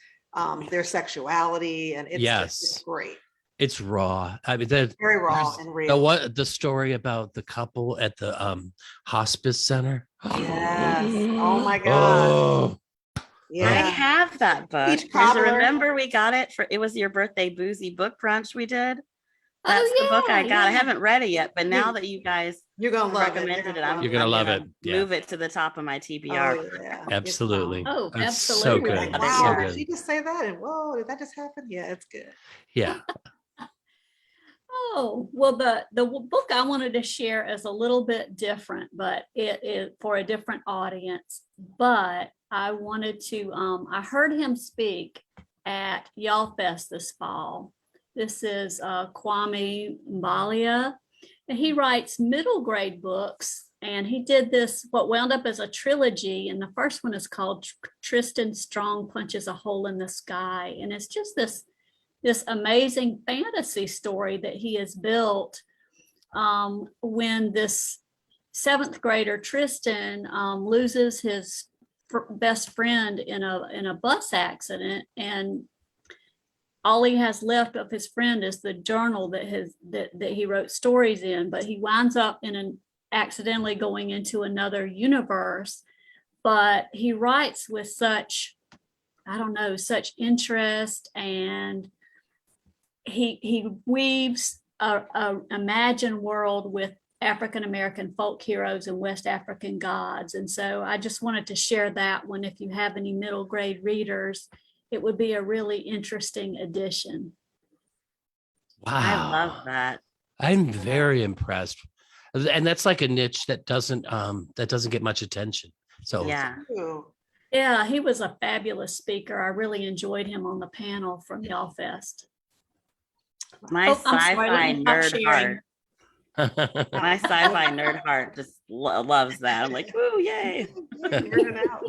their sexuality, and it's great.
It's raw. I mean,
very raw and real.
The story about the couple at the hospice center.
Yes. Oh my gosh.
Oh.
Yeah. I have that book. Remember we got it it was your birthday boozy book brunch we did. That's the book I got. I haven't read it yet, but now that you guys
you're gonna love
recommended it,
you're gonna love it.
Move it to the top of my TBR.
Oh, yeah.
Absolutely.
Oh,
that's
absolutely.
So good.
Wow,
so good.
Did she just say that? And whoa, did that just happen? Yeah, it's good.
Yeah.
Oh, well, the book I wanted to share is a little bit different, but it is for a different audience. But I wanted to, I heard him speak at Y'all Fest this fall. This is Kwame Mbalia, and he writes middle grade books. And he did this, what wound up as a trilogy. And the first one is called Tristan Strong Punches a Hole in the Sky. And it's just this amazing fantasy story that he has built when this 7th grader Tristan loses his best friend in a bus accident, and all he has left of his friend is the journal that he wrote stories in. But he winds up accidentally going into another universe. But he writes with such interest, and he weaves a imagined world with African-American folk heroes and West African gods. And so I just wanted to share that one. If you have any middle grade readers, it would be a really interesting addition.
Wow.
I love that.
I'm very impressed. And that's like a niche that doesn't get much attention. So
yeah, he was a fabulous speaker. I really enjoyed him on the panel from Y'all Fest.
My sci-fi nerd heart My sci-fi nerd heart just loves that. I'm like, ooh, yay.
Nerding out.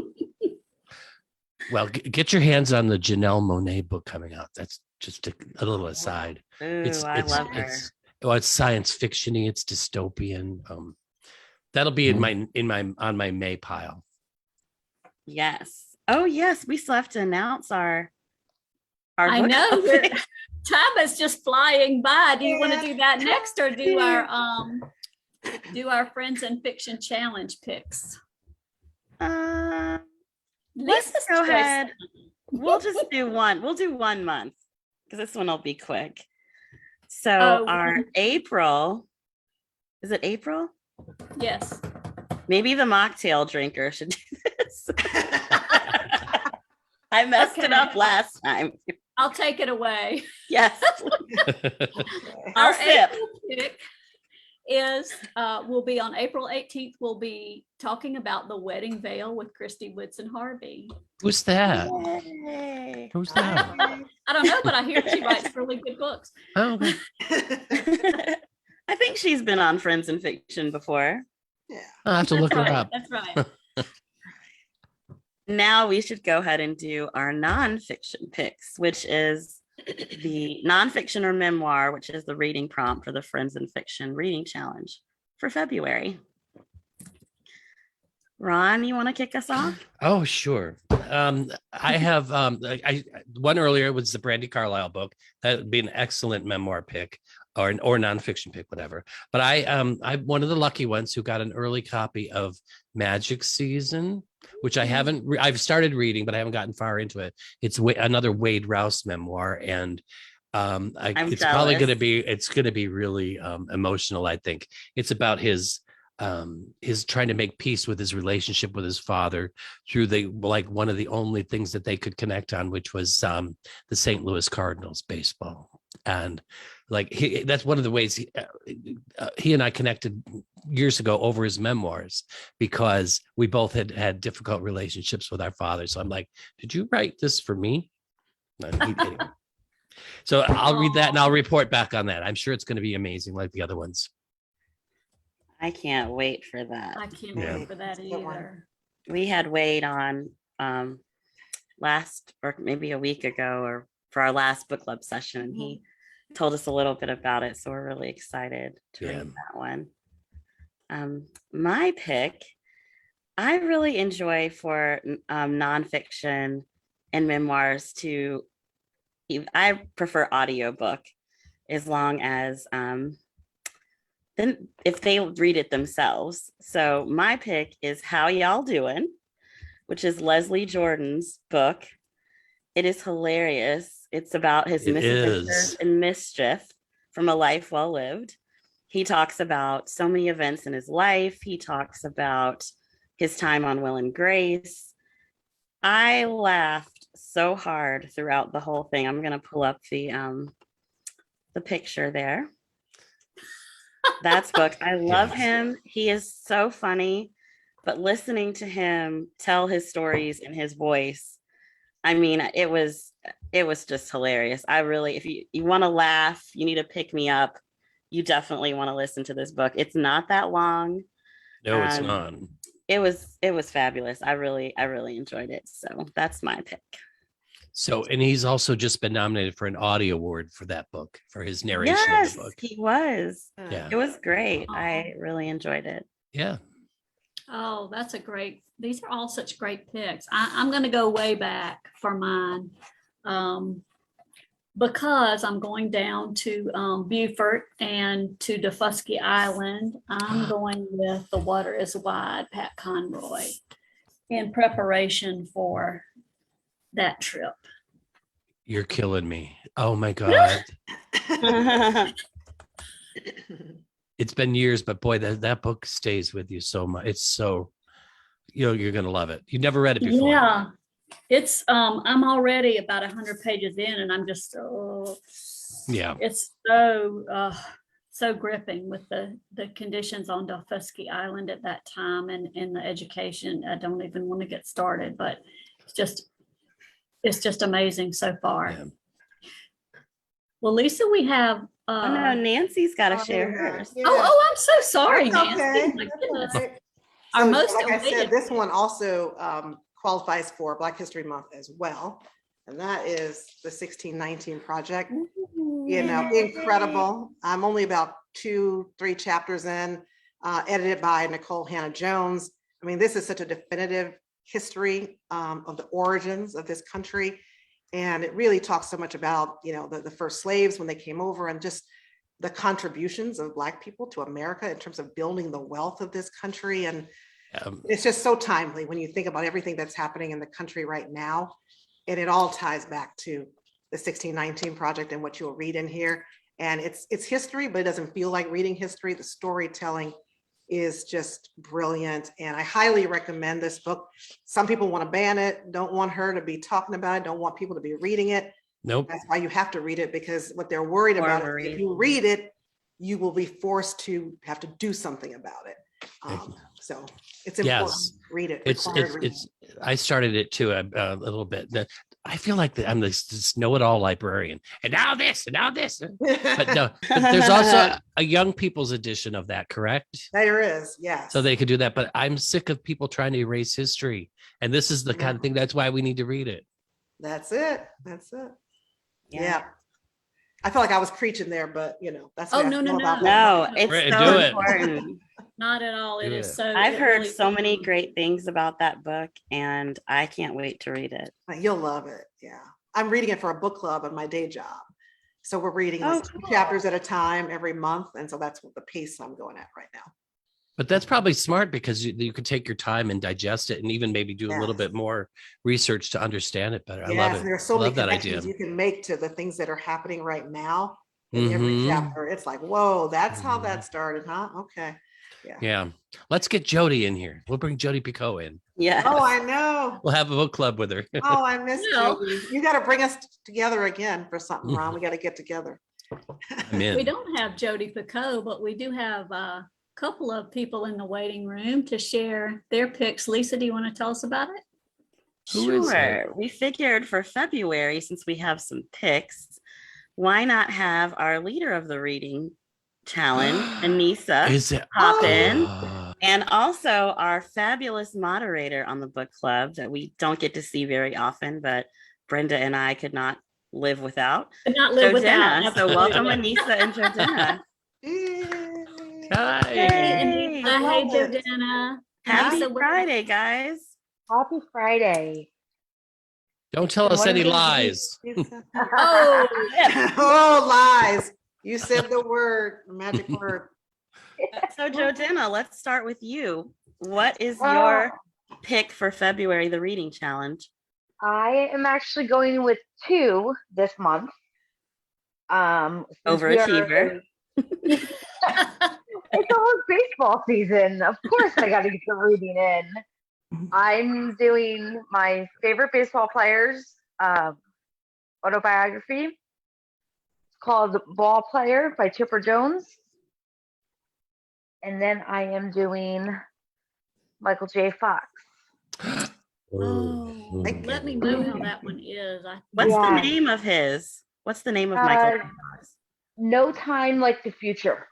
Well, get your hands on the Janelle Monáe book coming out. That's just a little aside.
Ooh, I love her.
It's science fiction-y, it's dystopian. That'll be on my May pile.
Yes. Oh, yes. We still have to announce our
I
book
know
club.
time is just flying by. Do you want to do that next, or do our Friends in Fiction Challenge picks?
Let's
Lisa's
go
choice.
ahead. We'll just do one. We'll do 1 month because this one will be quick. So our April, is it April?
Yes.
Maybe the mocktail drinker should do this. I messed it up last time.
I'll take it away.
Yes.
Our
I'll sip.
April pick is will be on April 18th. We'll be talking about The Wedding Veil with Christy Woodson Harvey.
Who's that?
Yay.
Who's that?
I don't know, but I hear she writes really good books.
Oh, okay.
I think she's been on Friends in Fiction before.
Yeah.
I'll have to look her
Right,
up.
That's right.
Now we should go ahead and do our nonfiction picks, which is the nonfiction or memoir, which is the reading prompt for the Friends in Fiction reading challenge for February. Ron, you want to kick us off?
Oh, sure. I have one earlier was the Brandy Carlisle book. That would be an excellent memoir pick or nonfiction pick, whatever. But I'm one of the lucky ones who got an early copy of Magic Season, which I haven't. I've started reading, but I haven't gotten far into it. It's another Wade Rouse memoir, and it's
jealous.
probably going to be. It's going to be really emotional. I think it's about his trying to make peace with his relationship with his father through one of the only things that they could connect on, which was the St. Louis Cardinals baseball. And that's one of the ways he and I connected years ago over his memoirs, because we both had difficult relationships with our father. So I'm like, did you write this for me? Anyway. So I'll read that and I'll report back on that. I'm sure it's going to be amazing like the other ones.
I can't wait for that.
I can't
Yeah.
wait for that either.
We had Wade on last, or maybe a week ago, or for our last book club session, and he told us a little bit about it. So we're really excited to read that one. My pick, I really enjoy for nonfiction and memoirs I prefer audiobook, as long as then if they read it themselves. So my pick is How Y'all Doing, which is Leslie Jordan's book. It is hilarious. It's about his misadventures and mischief from a life well lived. He talks about so many events in his life. He talks about his time on Will and Grace. I laughed so hard throughout the whole thing. I'm going to pull up the picture there. That's book. I love him. He is so funny, but listening to him tell his stories in his voice, I mean, it was just hilarious. I really, if you want to laugh, you need to pick me up. You definitely want to listen to this book. It's not that long.
No, it's not.
It was fabulous. I really enjoyed it. So that's my pick.
So, and he's also just been nominated for an Audio Award for that book, for his narration of the book.
He was.
Yeah.
It was great. I really enjoyed it.
Yeah.
Oh, these are all such great picks. I'm going to go way back for mine, because I'm going down to Beaufort and to Defusky Island. I'm going with The Water is Wide, Pat Conroy, in preparation for that trip.
You're killing me. Oh my God. It's been years, but boy, that book stays with you so much. It's so, you're going to love it. You've never read it before.
Yeah. It's, I'm already about 100 pages in, and I'm just,
yeah,
it's so gripping with the conditions on Defusky Island at that time, and the education. I don't even want to get started, but it's just amazing so far.
Yeah.
Well, Lisa, we have
Oh no, Nancy's got to share hers.
Yeah.
I'm so sorry,
That's
Nancy.
okay.
My
That's
goodness.
all right.
Our
So,
most
like I
awaited.
said, this one also qualifies for Black History Month as well. And that is the 1619 Project. You know, incredible. I'm only about 2-3 chapters in, edited by Nicole Hannah-Jones. I mean, this is such a definitive history of the origins of this country. And it really talks so much about, you know, the first slaves when they came over and just the contributions of Black people to America in terms of building the wealth of this country. And it's just so timely when you think about everything that's happening in the country right now. And it all ties back to the 1619 Project and what you'll read in here. And it's history, but it doesn't feel like reading history. The storytelling is just brilliant. And I highly recommend this book. Some people want to ban it, don't want her to be talking about it, don't want people to be reading it.
Nope.
That's why you have to read it, because what they're worried about is if you read it, you will be forced to have to do something about it. So it's important.
Yes.
Read it.
It's I started it too a little bit. I feel like I'm this know-it-all librarian, and now this, and now this. But no, but there's also a young people's edition of that, correct?
There is, yes.
So they could do that. But I'm sick of people trying to erase history, and this is the kind of thing. That's why we need to read it.
That's it. That's it. Yeah. I feel like I was preaching there, but you know, that's what I feel about that.
No, it's
Right,
so
do it.
important.
Not at all. It
Do
is
it.
so.
I've
it
heard
really
so many
is.
great things about that book, and I can't wait to read it.
You'll love it. Yeah. I'm reading it for a book club on my day job. So we're reading like 2
cool.
chapters at a time every month. And so that's what the pace I'm going at right now.
But that's probably smart, because you could take your time and digest it, and even maybe do a little bit more research to understand it better. I love it.
And there are so many
that
connections
idea.
you can make to the things that are happening right now in every chapter. It's like, whoa, that's how that started, huh? Okay.
Yeah. Let's get Jody in here. We'll bring Jody Picot in.
Yeah.
Oh, I know.
We'll have a book club with her.
Oh, I miss
No.
you. You got to bring us together again for something, Ron. We got to get together.
I'm in.
We don't have Jody Picot, but we do have a couple of people in the waiting room to share their picks. Lisa, do you want to tell us about it?
Who is
Sure. We figured for February, since we have some picks, why not have our leader of the reading challenge, Anissa,
Is it?
hop in, and also our fabulous moderator on the book club that we don't get to see very often, but Brenda and I could not live without.
Could not live without.
Jordana. So welcome, Anissa and Jordana.
Hi.
Yay.
Hey, Jordana.
Happy
Anissa,
Friday, guys.
Happy Friday.
Don't tell us
What
any
is it?
lies.
Oh,
Oh, lies. You said the word, the magic word.
So Jordana, let's start with you. What is your pick for February, the reading challenge?
I am actually going with 2 this month. Since we
Overachiever.
It's almost baseball season. Of course, I got to get the reading in. I'm doing my favorite baseball players autobiography. It's called Ball Player by Chipper Jones. And then I am doing Michael J. Fox.
oh, let me know how that one is.
What's the
Yeah.
name of his? What's the name of Michael?
No Time Like the Future.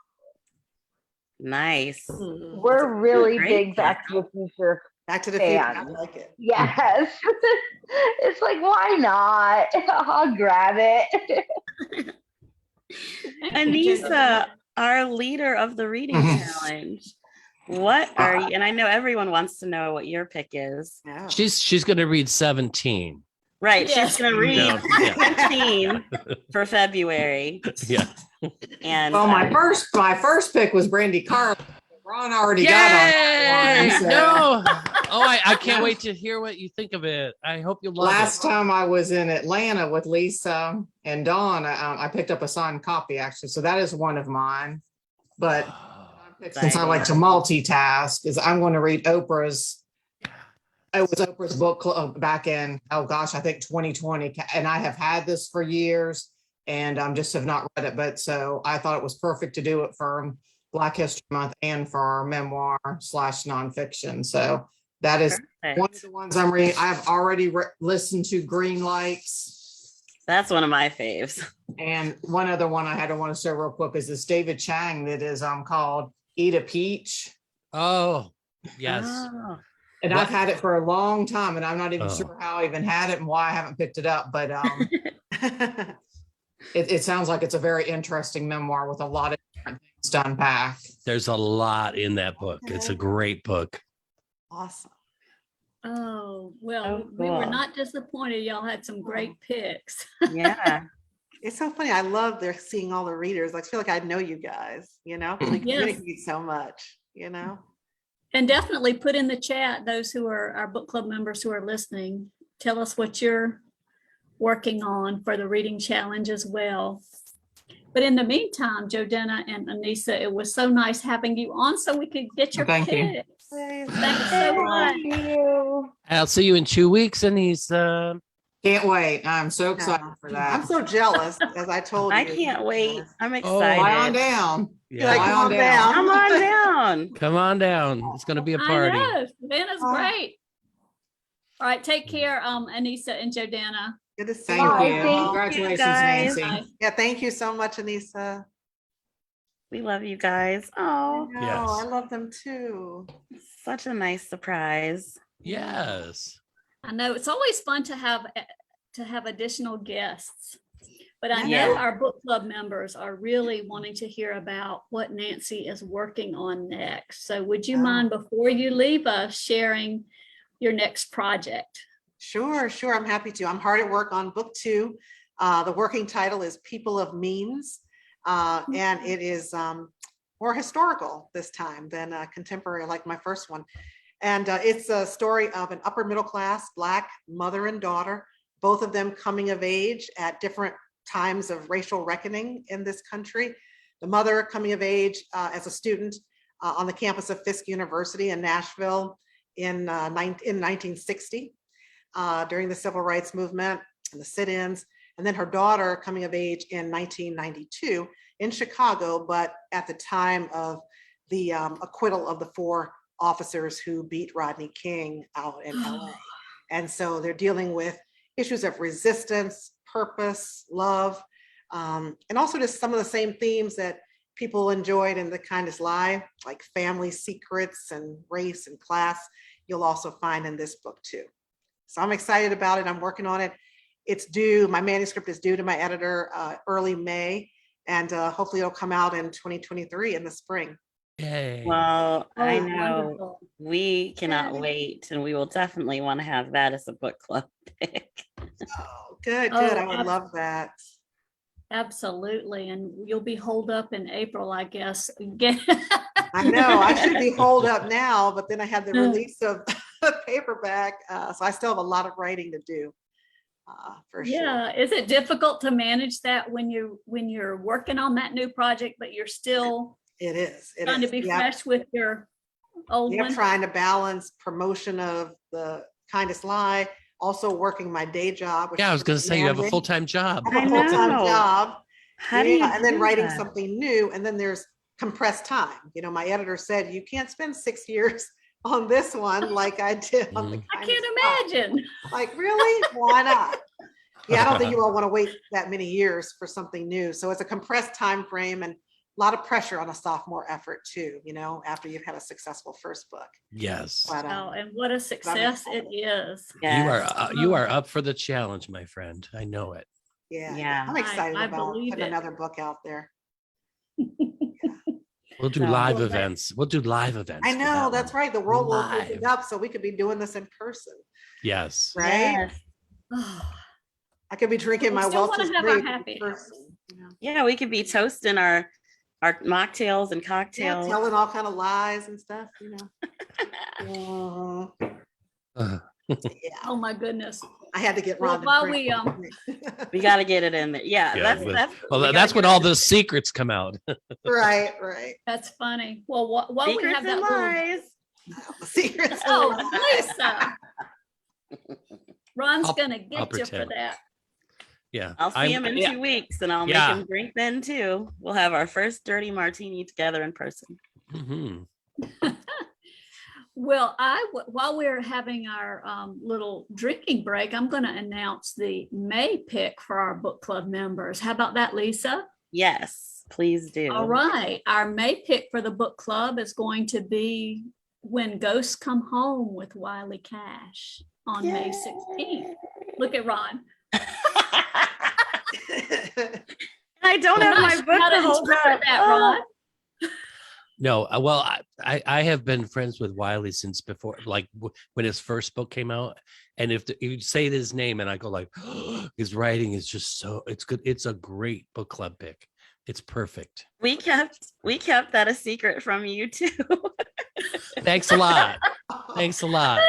Nice.
We're really
great
big
pick.
Back to the Future.
Back to the future. I
fan.
like it.
Yes. It's like, why not? I'll grab it.
Anissa, our leader of the reading challenge. What are you? And I know everyone wants to know what your pick is.
Yeah.
She's going to read 17.
Right.
Yes.
She's going to read
No, yeah.
15 for February.
Yeah.
And
Well, my first pick was Brandy Carl. Ron already got on that
Yay!
one. So
No. Oh, I can't wait to hear what you think of it. I hope you love
last
it.
time I was in Atlanta with Lisa and Dawn, I picked up a signed copy actually. So that is one of mine. But since I like to multitask, is I'm going to read Oprah's. It was Oprah's book club back in, oh gosh, I think 2020. And I have had this for years and just have not read it. But so I thought it was perfect to do it for Black History Month and for our memoir / nonfiction. So that is
perfect.
one of the ones I'm reading. I've already listened to Green Lights.
That's one of my faves.
And one other one I had to want to say real quick is this David Chang that is called Eat a Peach.
Oh, yes.
Oh,
And I've had it for a long time, and I'm not even
Oh.
sure how I even had it and why I haven't picked it up. But it sounds like it's a very interesting memoir with a lot of different things to unpack.
There's a lot in that book. It's a great book.
Awesome.
Oh, well,
Oh,
we were
cool.
not disappointed. Y'all had some great picks.
yeah.
It's so funny. I love they're seeing all the readers. I feel like I know you guys, you know, 'cause we
Yes.
communicate so much, you know.
And definitely put in the chat, those who are our book club members who are listening, tell us what you're working on for the reading challenge as well. But in the meantime, Jordana and Anissa, it was so nice having you on so we could get your
Thank you.
picks.
Hey,
Thanks so much.
Thank you.
I'll see you in 2 weeks, and he's
Can't wait. I'm so excited
Yeah.
for that.
I'm so jealous, as I told you.
I can't wait. I'm
Oh.
Fly on
excited.
down.
You're like,
Fly
come
on
on
down.
down.
Come on down.
come on down. It's going to be a
I
party.
know, Savannah's
Oh.
great. All right, take care, Anissa and Jordana.
Good to see
Thank
you.
Bye,
you.
thank you,
Congratulations,
guys.
Nancy.
Bye.
Yeah, thank you so much, Anissa.
We love you guys.
I
Oh,
know,
Yes.
I love them too.
such a nice surprise.
Yes.
I know it's always fun to have additional guests. But I
Yeah.
know our book club members are really wanting to hear about what Nancy is working on next. So would you
Oh.
mind, before you leave us, sharing your next project?
Sure, sure. I'm happy to. I'm hard at work on book 2. The working title is People of Means. And it is more historical this time than contemporary like my first one. And it's a story of an upper middle class Black mother and daughter, both of them coming of age at different times of racial reckoning in this country. The mother coming of age as a student on the campus of Fisk University in Nashville in 1960 during the Civil Rights Movement and the sit-ins. And then her daughter coming of age in 1992 in Chicago, but at the time of the acquittal of the 4 officers who beat Rodney King out in LA. And so they're dealing with issues of resistance, purpose, love, and also just some of the same themes that people enjoyed in The Kindest Lie, like family secrets and race and class, you'll also find in this book too. So I'm excited about it. I'm working on it. It's due, my manuscript is due to my editor early May, and hopefully it'll come out in 2023 in the spring.
Yay.
Well, I
Oh,
know
wonderful.
we cannot
Yay.
wait, and we will definitely want to have that as a book club pick.
Oh, good,
Oh,
good. I would love that.
Absolutely. And you'll be holed up in April, I guess.
I know, I should be holed up now, but then I had the release of the paperback. So I still have a lot of writing to do. For sure.
Yeah. Is it difficult to manage that when you're working on that new project, but you're still
It is. It
trying to
is.
be
Yeah.
fresh with your old
Yeah,
one?
trying to balance promotion of The Kindest Lie, also working my day job. Which
Yeah, I was
is
going to say you have a
demanding.
full-time job.
I have a
I
full-time
know.
job.
How do you
And then
do
writing
that?
something new, and then there's compressed time. You know, my editor said, you can't spend 6 years on this one like I did on The
Mhm.
I
Kindest
can't
Lie.
imagine.
Like, really? Why not? Yeah, I don't think you all want to wait that many years for something new. So it's a compressed time frame and a lot of pressure on a sophomore effort too, you know, after you've had a successful first book.
Yes.
But
Oh, and what a success it is.
Yes.
You are up for the challenge, my friend. I know it.
yeah,
Yeah.
I'm excited
I
about
believe
putting
it.
another book out there.
We'll do
So-
live
Well,
events. We'll do live events.
I
for
know,
that
that's
one.
right. The world will open
Live.
up so we could be doing this in person,
Yes.
right?
Yes.
I could be drinking
We
my
still wanna
Welch's
have our
grape
happy
in person. You know?
Yeah, we could be toasting our mocktails and
Yeah,
cocktails.
telling all kind of lies and stuff, you know.
Uh,
Yeah,
Oh, my goodness.
I had to get
Well,
Ron to
while
drink.
We got to get it in there. Yeah,
Yeah,
that's
but-
that's.
well,
we gotta
that's
get
when
it
all
in
the secrets come out.
Right, right.
That's funny. Well, while we
secrets
have
and
that little.
lies.
Secrets.
Oh, Lisa. Ron's
I'll-
gonna
I'll
get you for
pretend.
that.
Yeah.
I'll see him in
yeah.
2 weeks, and I'll
Yeah.
make him drink then too. We'll have our first dirty martini together in person.
Mhm.
Well, while we're having our little drinking break, I'm going to announce the May pick for our book club members. How about that, Lisa?
Yes, please do.
All right. Our May pick for the book club is going to be When Ghosts Come Home with Wiley Cash on May 16th. Look at Ron.
I don't have my book
How
to
to
hold
interpret
up.
that,
Oh.
Ron?
No, well, I have been friends with Wiley since before, like when his first book came out. And if you say his name and I go like, his writing is just so, it's good. It's a great book club pick. It's perfect.
We kept that a secret from you too.
Thanks a lot. Thanks a lot.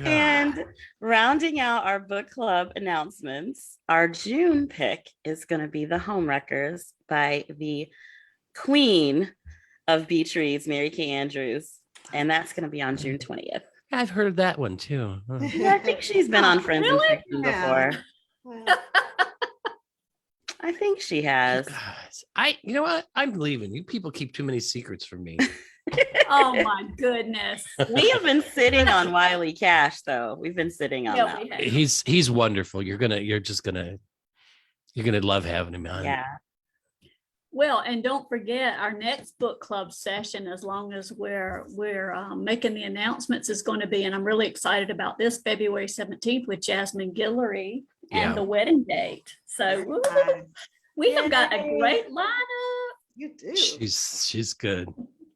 And rounding out our book club announcements, our June pick is going to be The Homewreckers by the queen of beach reads, Mary Kay Andrews. And that's going to be on June 20th.
I've heard that one too.
Yeah, I think she's been on Friends and
Really?
Fiction
Yeah.
before. I think she has.
Guys, you know what? I'm leaving. You people keep too many secrets from me.
Oh my goodness.
We have been sitting on Wiley Cash, though. We've been sitting on
Yeah,
that.
we have.
He's wonderful. You're gonna love having him on.
Yeah.
Well, and don't forget our next book club session, as long as we're making the announcements, is going to be, and I'm really excited about this, February 17th with Jasmine Guillory and
Yeah.
the wedding date. So woo, we have got a great lineup.
You do.
She's good.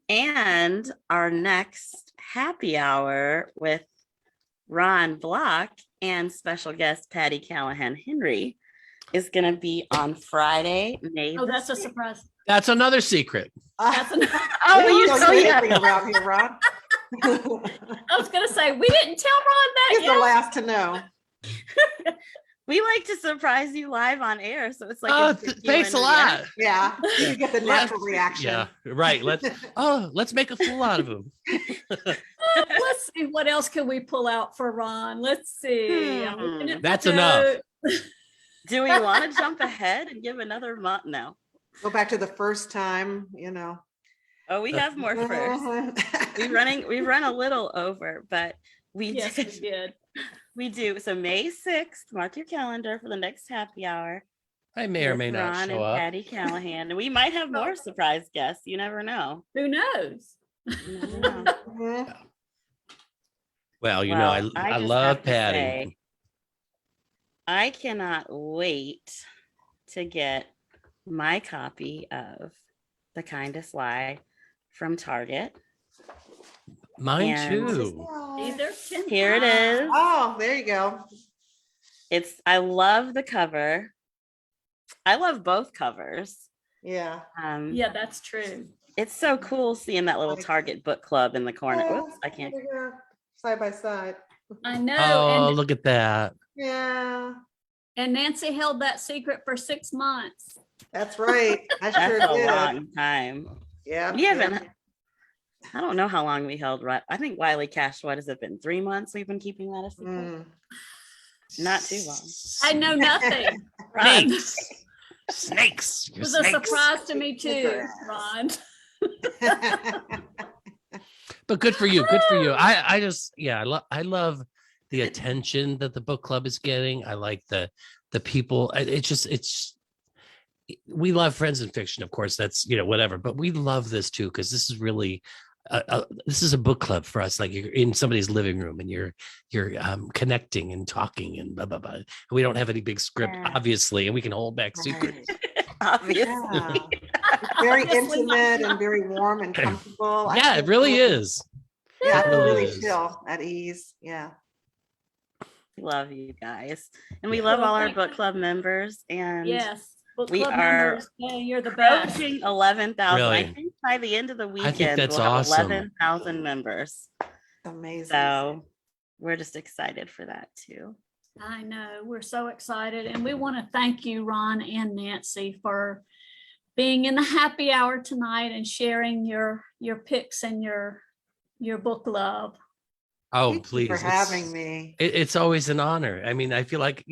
And our next happy hour with Ron Block and special guest Patty Callahan Henry is going to be on Friday, May.
Oh, that's a surprise.
That's another secret.
That's an,
Oh, you
don't
so
do
yeah.
anything around here, Ron.
I was going to say, we didn't tell Ron that
He's the
yet.
last to know.
We like to surprise you live on air, so it's like
Oh,
a
thanks a
genuine
lot.
Yeah, you get the natural reaction.
Yeah, right. Let's make a fool out of him.
Let's see, what else can we pull out for Ron? Let's see. I'm looking at
That's
the
enough.
note.
Do we want to jump ahead and give another month? No.
Go back to the first time, you know.
Oh, we have more first. We run a little over, but we
Yes,
did.
we did.
We do. So May 6th, mark your calendar for the next happy hour.
I may or
with
may not
Ron
show
and
up.
Patty Callahan. And we might have more surprise guests. You never know.
Who knows?
You never know.
Mhm.
Well, you
Well,
know,
I
I
just
love
have to
Patty.
say, I cannot wait to get my copy of The Kindest Lie from Target.
Mine
And-
too.
These are 10
Here it is.
Oh, there you go.
I love the cover. I love both covers.
Yeah.
Yeah, that's true.
It's so cool seeing that little Target book club in the corner.
Yeah,
Oops, I can't.
there you go. Side by side.
I know.
Oh,
and,
look at that.
Yeah,
and Nancy held that secret for 6 months.
that's right. I
That's
sure
a
did.
long time.
Yeah.
We haven't. I don't know how long we held. I think Wiley Cash. What has it been? 3 months. We've been keeping that a secret.
Mm.
Not too long.
I know nothing.
Ron.
Snakes.
It was a surprise to me too, Ron.
But good for you. Good for you. I just, yeah, I love the attention that the book club is getting. I like the people. We love Friends in Fiction, of course. That's, whatever. But we love this too, because this is really, this is a book club for us. Like you're in somebody's living room and you're connecting and talking and blah blah blah. We don't have any big script,
Yeah.
obviously, and we can hold back secrets.
Obviously.
Yeah. It's very
Obviously.
intimate and very warm and comfortable.
Yeah, it really is.
Yeah, I
It
feel
really
really
is.
chill, at ease. Yeah.
Love you guys. And we
Yeah.
love
Well,
all our
thank
book
you.
club members. And
Yes. Book
we
club
are
members, hey, you're the best.
approaching 11,000. I
Really?
think by the end of the weekend,
that's
we'll have
awesome.
11,000 members.
Amazing.
So we're just excited for that too.
I know, we're so excited. And we want to thank you, Ron and Nancy, for being in the happy hour tonight and sharing your picks and your book love.
Oh,
Thank you
please.
for having me.
It's always an honor. I mean, I feel like,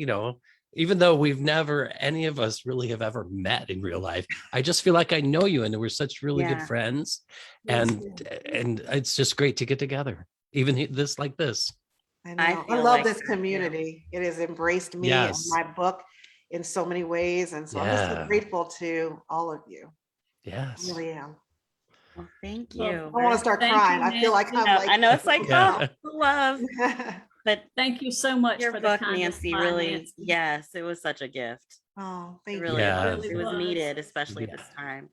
even though any of us really have ever met in real life, I just feel like I know you, and we're such really good
Yeah.
friends.
Yes,
And it's just great to get together, even this like this.
I
I
know. I
feel
love
like
this
that too.
community. It has embraced me and
Yes.
my book in so many ways. And so I'm just so
Yeah.
grateful to all of you. I
Yes.
really am.
Well, thank
Well,
you.
I want to start
Thank
crying.
you,
I feel like
Nancy.
I'm like,
I know it's like,
Yeah.
oh, love, but
Thank you so much
your
for the
book,
kind
Nancy,
goodbye,
really,
Nancy.
yes, it was such a gift.
oh,
It
thank
really
you.
Yeah.
was.
Really
It was
was.
needed, especially
Yeah.
this time.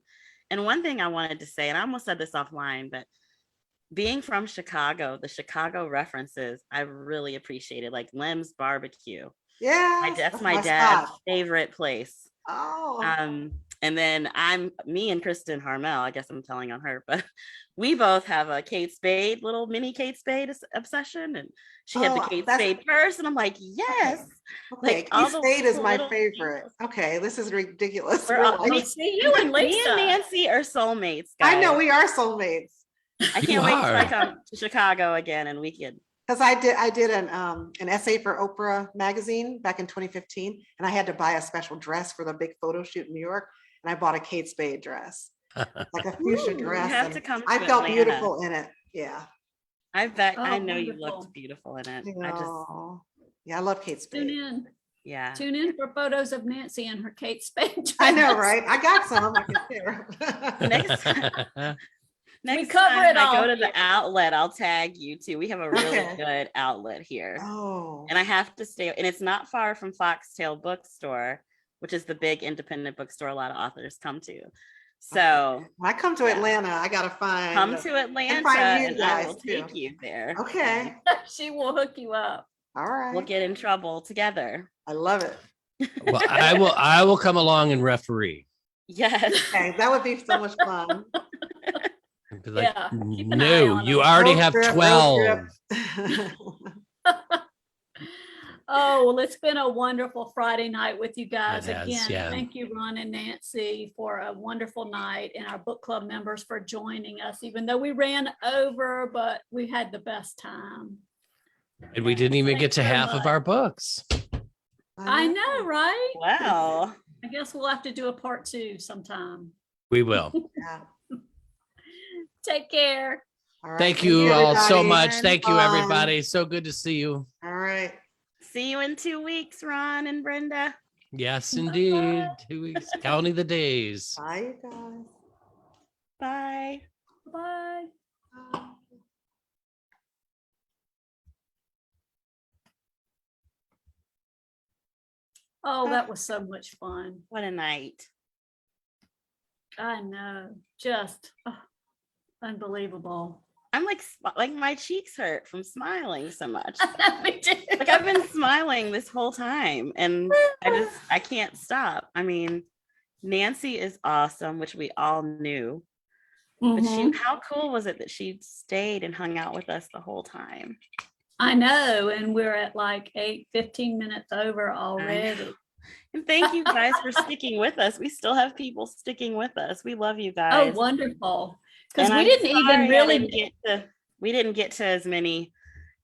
And one thing I wanted to say, and I almost said this offline, but being from Chicago, the Chicago references, I really appreciated, like Lem's Barbecue.
Yes,
That's
that's
my
my
dad's
spot.
favorite place.
Oh,
And then me and Kristen Harmel, I guess I'm telling on her, but we both have a Kate Spade, little mini Kate Spade obsession. And she had the
oh,
Kate
that's
Spade purse. And I'm like, yes.
okay.
Like
Okay,
all
Kate
the
Spade is my
little
favorite.
details.
Okay, this is ridiculous.
We're
We're
all,
like,
Oh, see you and
me and
Lisa.
Nancy are soulmates,
I know
guys.
we are soulmates.
I
You
can't wait till I
are.
come to Chicago again and we can.
Because I did an essay for Oprah magazine back in 2015, and I had to buy a special dress for the big photo shoot in New York, and I bought a Kate Spade dress, like a fuchsia
Ooh, you
dress.
have
and
to come
I
to
felt
Atlanta.
beautiful in it. Yeah.
I bet I
Oh,
know you
wonderful.
looked beautiful in it.
I know. Yeah, I love Kate
Tune
Spade.
in.
Yeah.
Tune in for photos of Nancy and her Kate Spade dress.
I know, right? I got some. I can share.
Next
cover
time
it
I go
all
to the
here.
outlet, I'll tag you too. We have a really
Okay.
good outlet here.
Oh,
And I have to stay, and it's not far from Foxtail Bookstore, which is the big independent bookstore a lot of authors come to. So
when I come to
Yeah.
Atlanta, I gotta find.
come to Atlanta
find you
and I
guys,
will
too.
take you there.
Okay.
She will hook you up.
All right.
We'll get in trouble together.
I love it.
Well, I will come along and referee.
Yes.
Okay, that would be so much fun.
Be like,
Yeah, keep an eye
no,
on
you
them.
already
Road
have
trip, road
12.
trip.
Oh, well, it's been a wonderful Friday night with you guys.
It has,
Again,
yeah.
thank you, Ron and Nancy, for a wonderful night, and our book club members for joining us, even though we ran over, but we had the best time.
And we didn't even get
Thanks
to
so
half of
much.
our books.
I know, right?
Wow.
I guess we'll have to do a part 2 sometime.
We will.
Yeah.
Take care.
All right.
Thank you all so
everybody.
much. Thank you,
Bye.
everybody. So good to see you.
All right.
See you in 2 weeks, Ron and Brenda.
Yes, indeed. 2 weeks, counting the days.
Bye, you guys.
Bye.
Bye.
Bye.
Oh, that was so much fun.
What a night.
I know. Just unbelievable.
I'm like my cheeks hurt from smiling so much.
Me too.
Like I've been smiling this whole time and I can't stop. I mean, Nancy is awesome, which we all knew. But
Mhm.
how cool was it that she stayed and hung out with us the whole time?
I know, and we're at like 15 minutes over already.
And thank you guys for sticking with us. We still have people sticking with us. We love you
Oh,
guys.
wonderful. Because
And
we
I'm
didn't even
sorry
really
we didn't get to as many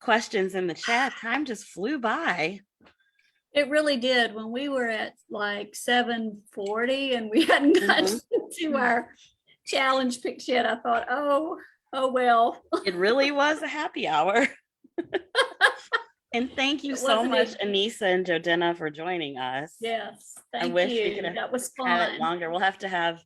questions in the chat. Time just flew by.
it really did when we were at like 7:40 and we hadn't gotten to our challenge picks yet. I thought, oh well.
It really was a happy hour. And thank you
It
so
wasn't
much,
it?
Anissa and Jodena, for joining us.
Yes,
I
thank
wish we
you.
could have
That was
had it
fun.
longer. We'll have to have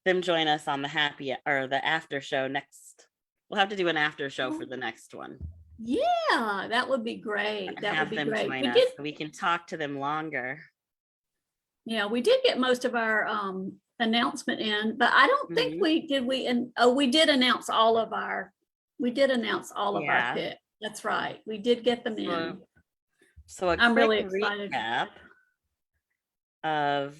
them join us on the the after show next. We'll have to do an after show for the next one.
Yeah, that would be great.
And
That
have
would be
them
great.
join
We
us
did,
so we can talk to them longer.
yeah, we did get most of our announcement in, but I don't think we did announce all of our
Yeah.
picks. That's right. We did get them in.
So a
I'm
quick
really excited.
recap of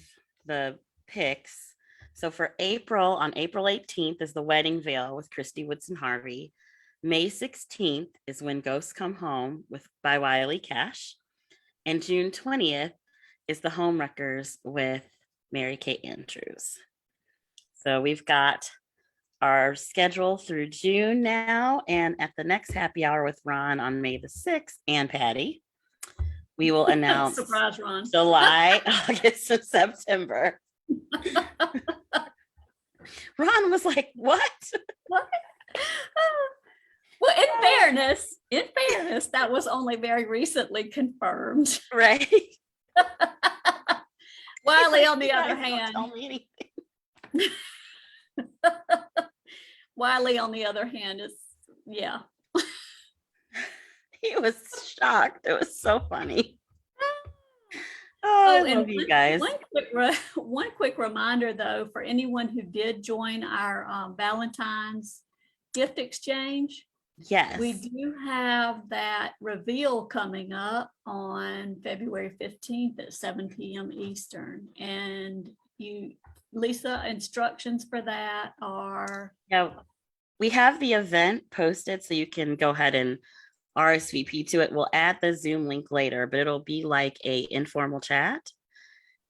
the picks. So for April, on April 18th is The Wedding Veil with Christy Woodson Harvey. May 16th is When Ghosts Come Home by Wiley Cash. And June 20th is The Homewreckers with Mary Kate Andrews. So we've got our schedule through June now, and at the next happy hour with Ron on May the 6th and Patty, we will announce
Surprise, Ron.
July, August, and September. Ron was like, what?
What? Well, in fairness, that was only very recently confirmed.
Right?
Wiley, on the
You
other
guys don't
hand,
tell me anything.
Wiley, on the other hand, is yeah.
He was shocked. It was so funny. Oh, I love you guys.
One quick reminder, though, for anyone who did join our Valentine's gift exchange.
Yes.
We do have that reveal coming up on February 15th at 7 p.m. Eastern. And Lisa, instructions for that are?
Yeah, we have the event posted so you can go ahead and RSVP to it. We'll add the Zoom link later, but it'll be like a informal chat.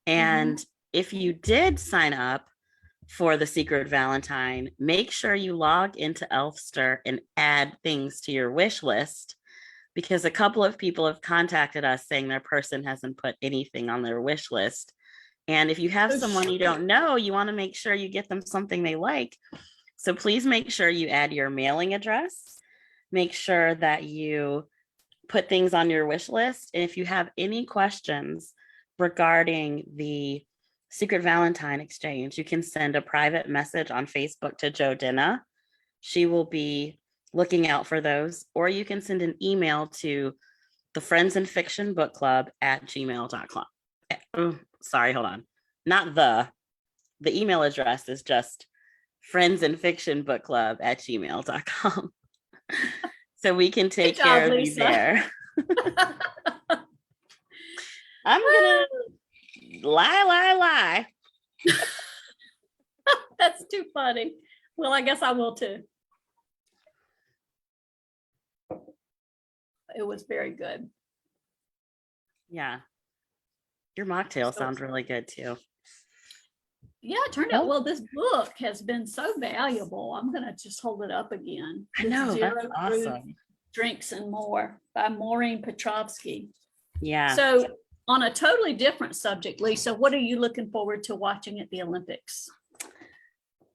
And if you did sign up for the Secret Valentine, make sure you log into Elfster and add things to your wish list, because a couple of people have contacted us saying their person hasn't put anything on their wish list. And if you have someone you don't know, you want to make sure you get them something they like. So please make sure you add your mailing address. Make sure that you put things on your wish list. And if you have any questions regarding the Secret Valentine exchange, you can send a private message on Facebook to Jo Denna. She will be looking out for those. Or you can send an email to the Friends in Fiction Book Club at gmail.com. Sorry, hold on. Not the email address is just Friends in Fiction Book Club at gmail.com. So we can take care of you there. I'm gonna lie.
That's too funny. Well, I guess I will too. It was very good.
Yeah. Your mocktail sounds really good too.
Yeah, it turned out, well, this book has been so valuable. I'm going to just hold it up again.
I know, that's
Proof
awesome.
Drinks and More by Maureen Petrovsky.
Yeah.
So on a totally different subject, Lisa, what are you looking forward to watching at the Olympics?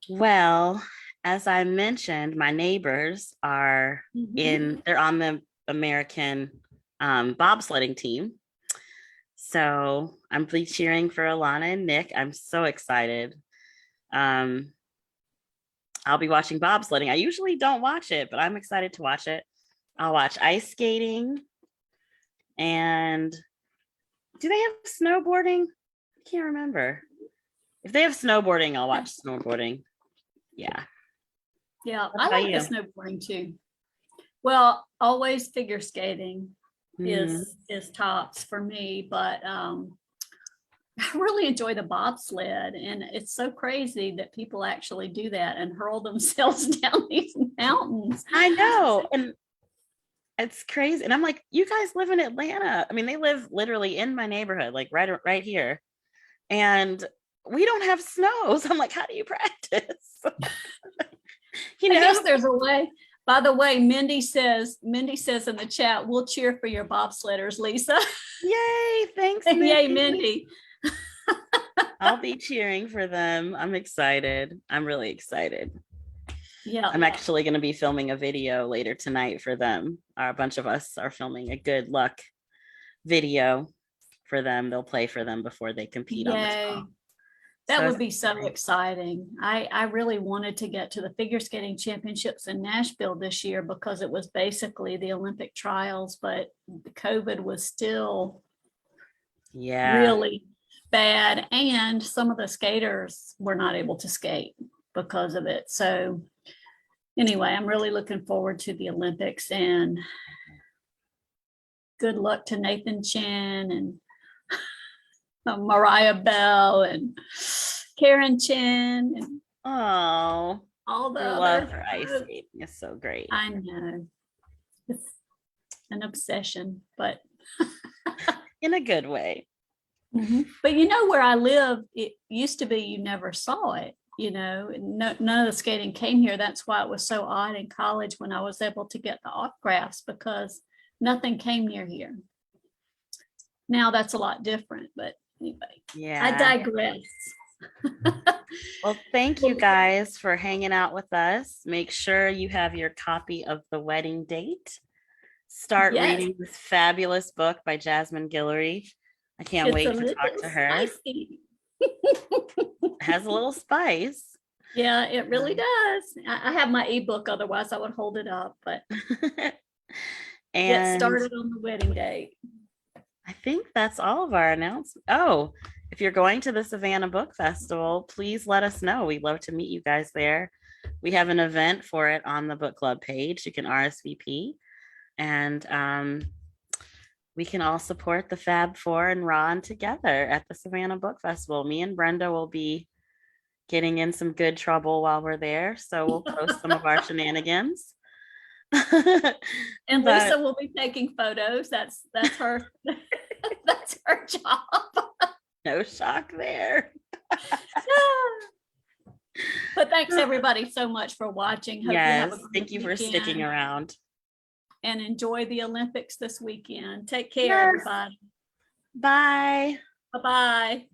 Well, as I mentioned, my neighbors are they're on the American bobsledding team. So I'm cheering for Alana and Nick. I'm so excited. I'll be watching bobsledding. I usually don't watch it, but I'm excited to watch it. I'll watch ice skating. And do they have snowboarding? I can't remember. If they have snowboarding, I'll watch snowboarding. Yeah.
Yeah, I like the snowboarding too. Well, always figure skating is tops for me, but I really enjoy the bobsled, and it's so crazy that people actually do that and hurl themselves down these mountains.
I know, and it's crazy. And I'm like, you guys live in Atlanta. I mean, they live literally in my neighborhood, like right here, and we don't have snow. So I'm like, how do you practice?
I guess there's a way. By the way, Mindy says in the chat, we'll cheer for your bobsledders, Lisa.
Yay, thanks, Mindy.
Yay, Mindy.
I'll be cheering for them. I'm excited. I'm really excited.
Yeah.
I'm actually going to be filming a video later tonight for them. A bunch of us are filming a good luck video for them. They'll play for them before they compete on the top.
That would be so exciting. I really wanted to get to the figure skating championships in Nashville this year because it was basically the Olympic trials, but COVID was still really bad. And some of the skaters were not able to skate because of it. So anyway, I'm really looking forward to the Olympics, and good luck to Nathan Chen and Mariah Bell and Karen Chen and all the
love for ice skating is so great.
I know, it's an obsession, but
in a good way.
But you know, where I live, it used to be you never saw it. You know, none of the skating came here. That's why it was so odd in college when I was able to get the autographs, because nothing came near here. Now that's a lot different, but anyway,
Yeah.
I digress.
Well, thank you guys for hanging out with us. Make sure you have your copy of The Wedding Date. Start
Yes.
reading this fabulous book by Jasmine Guillory. I can't
It's
wait
a
to talk
little
to her.
spicy.
It has a little spice.
Yeah, it really does. I have my ebook, otherwise I would hold it up, but get
And
started on the wedding date.
I think that's all of our announcements. Oh, if you're going to the Savannah Book Festival, please let us know. We'd love to meet you guys there. We have an event for it on the book club page. You can RSVP, and we can all support the Fab Four and Ron together at the Savannah Book Festival. Me and Brenda will be getting in some good trouble while we're there, so we'll post some of our shenanigans.
And
But-
Lisa will be taking photos. That's her that's her job.
No shock there.
But thanks everybody so much for watching. Hope you have
Yes,
a great
thank you for
weekend
sticking around.
and enjoy the Olympics this weekend. Take care,
Yes.
everybody.
Bye.
Bye-bye.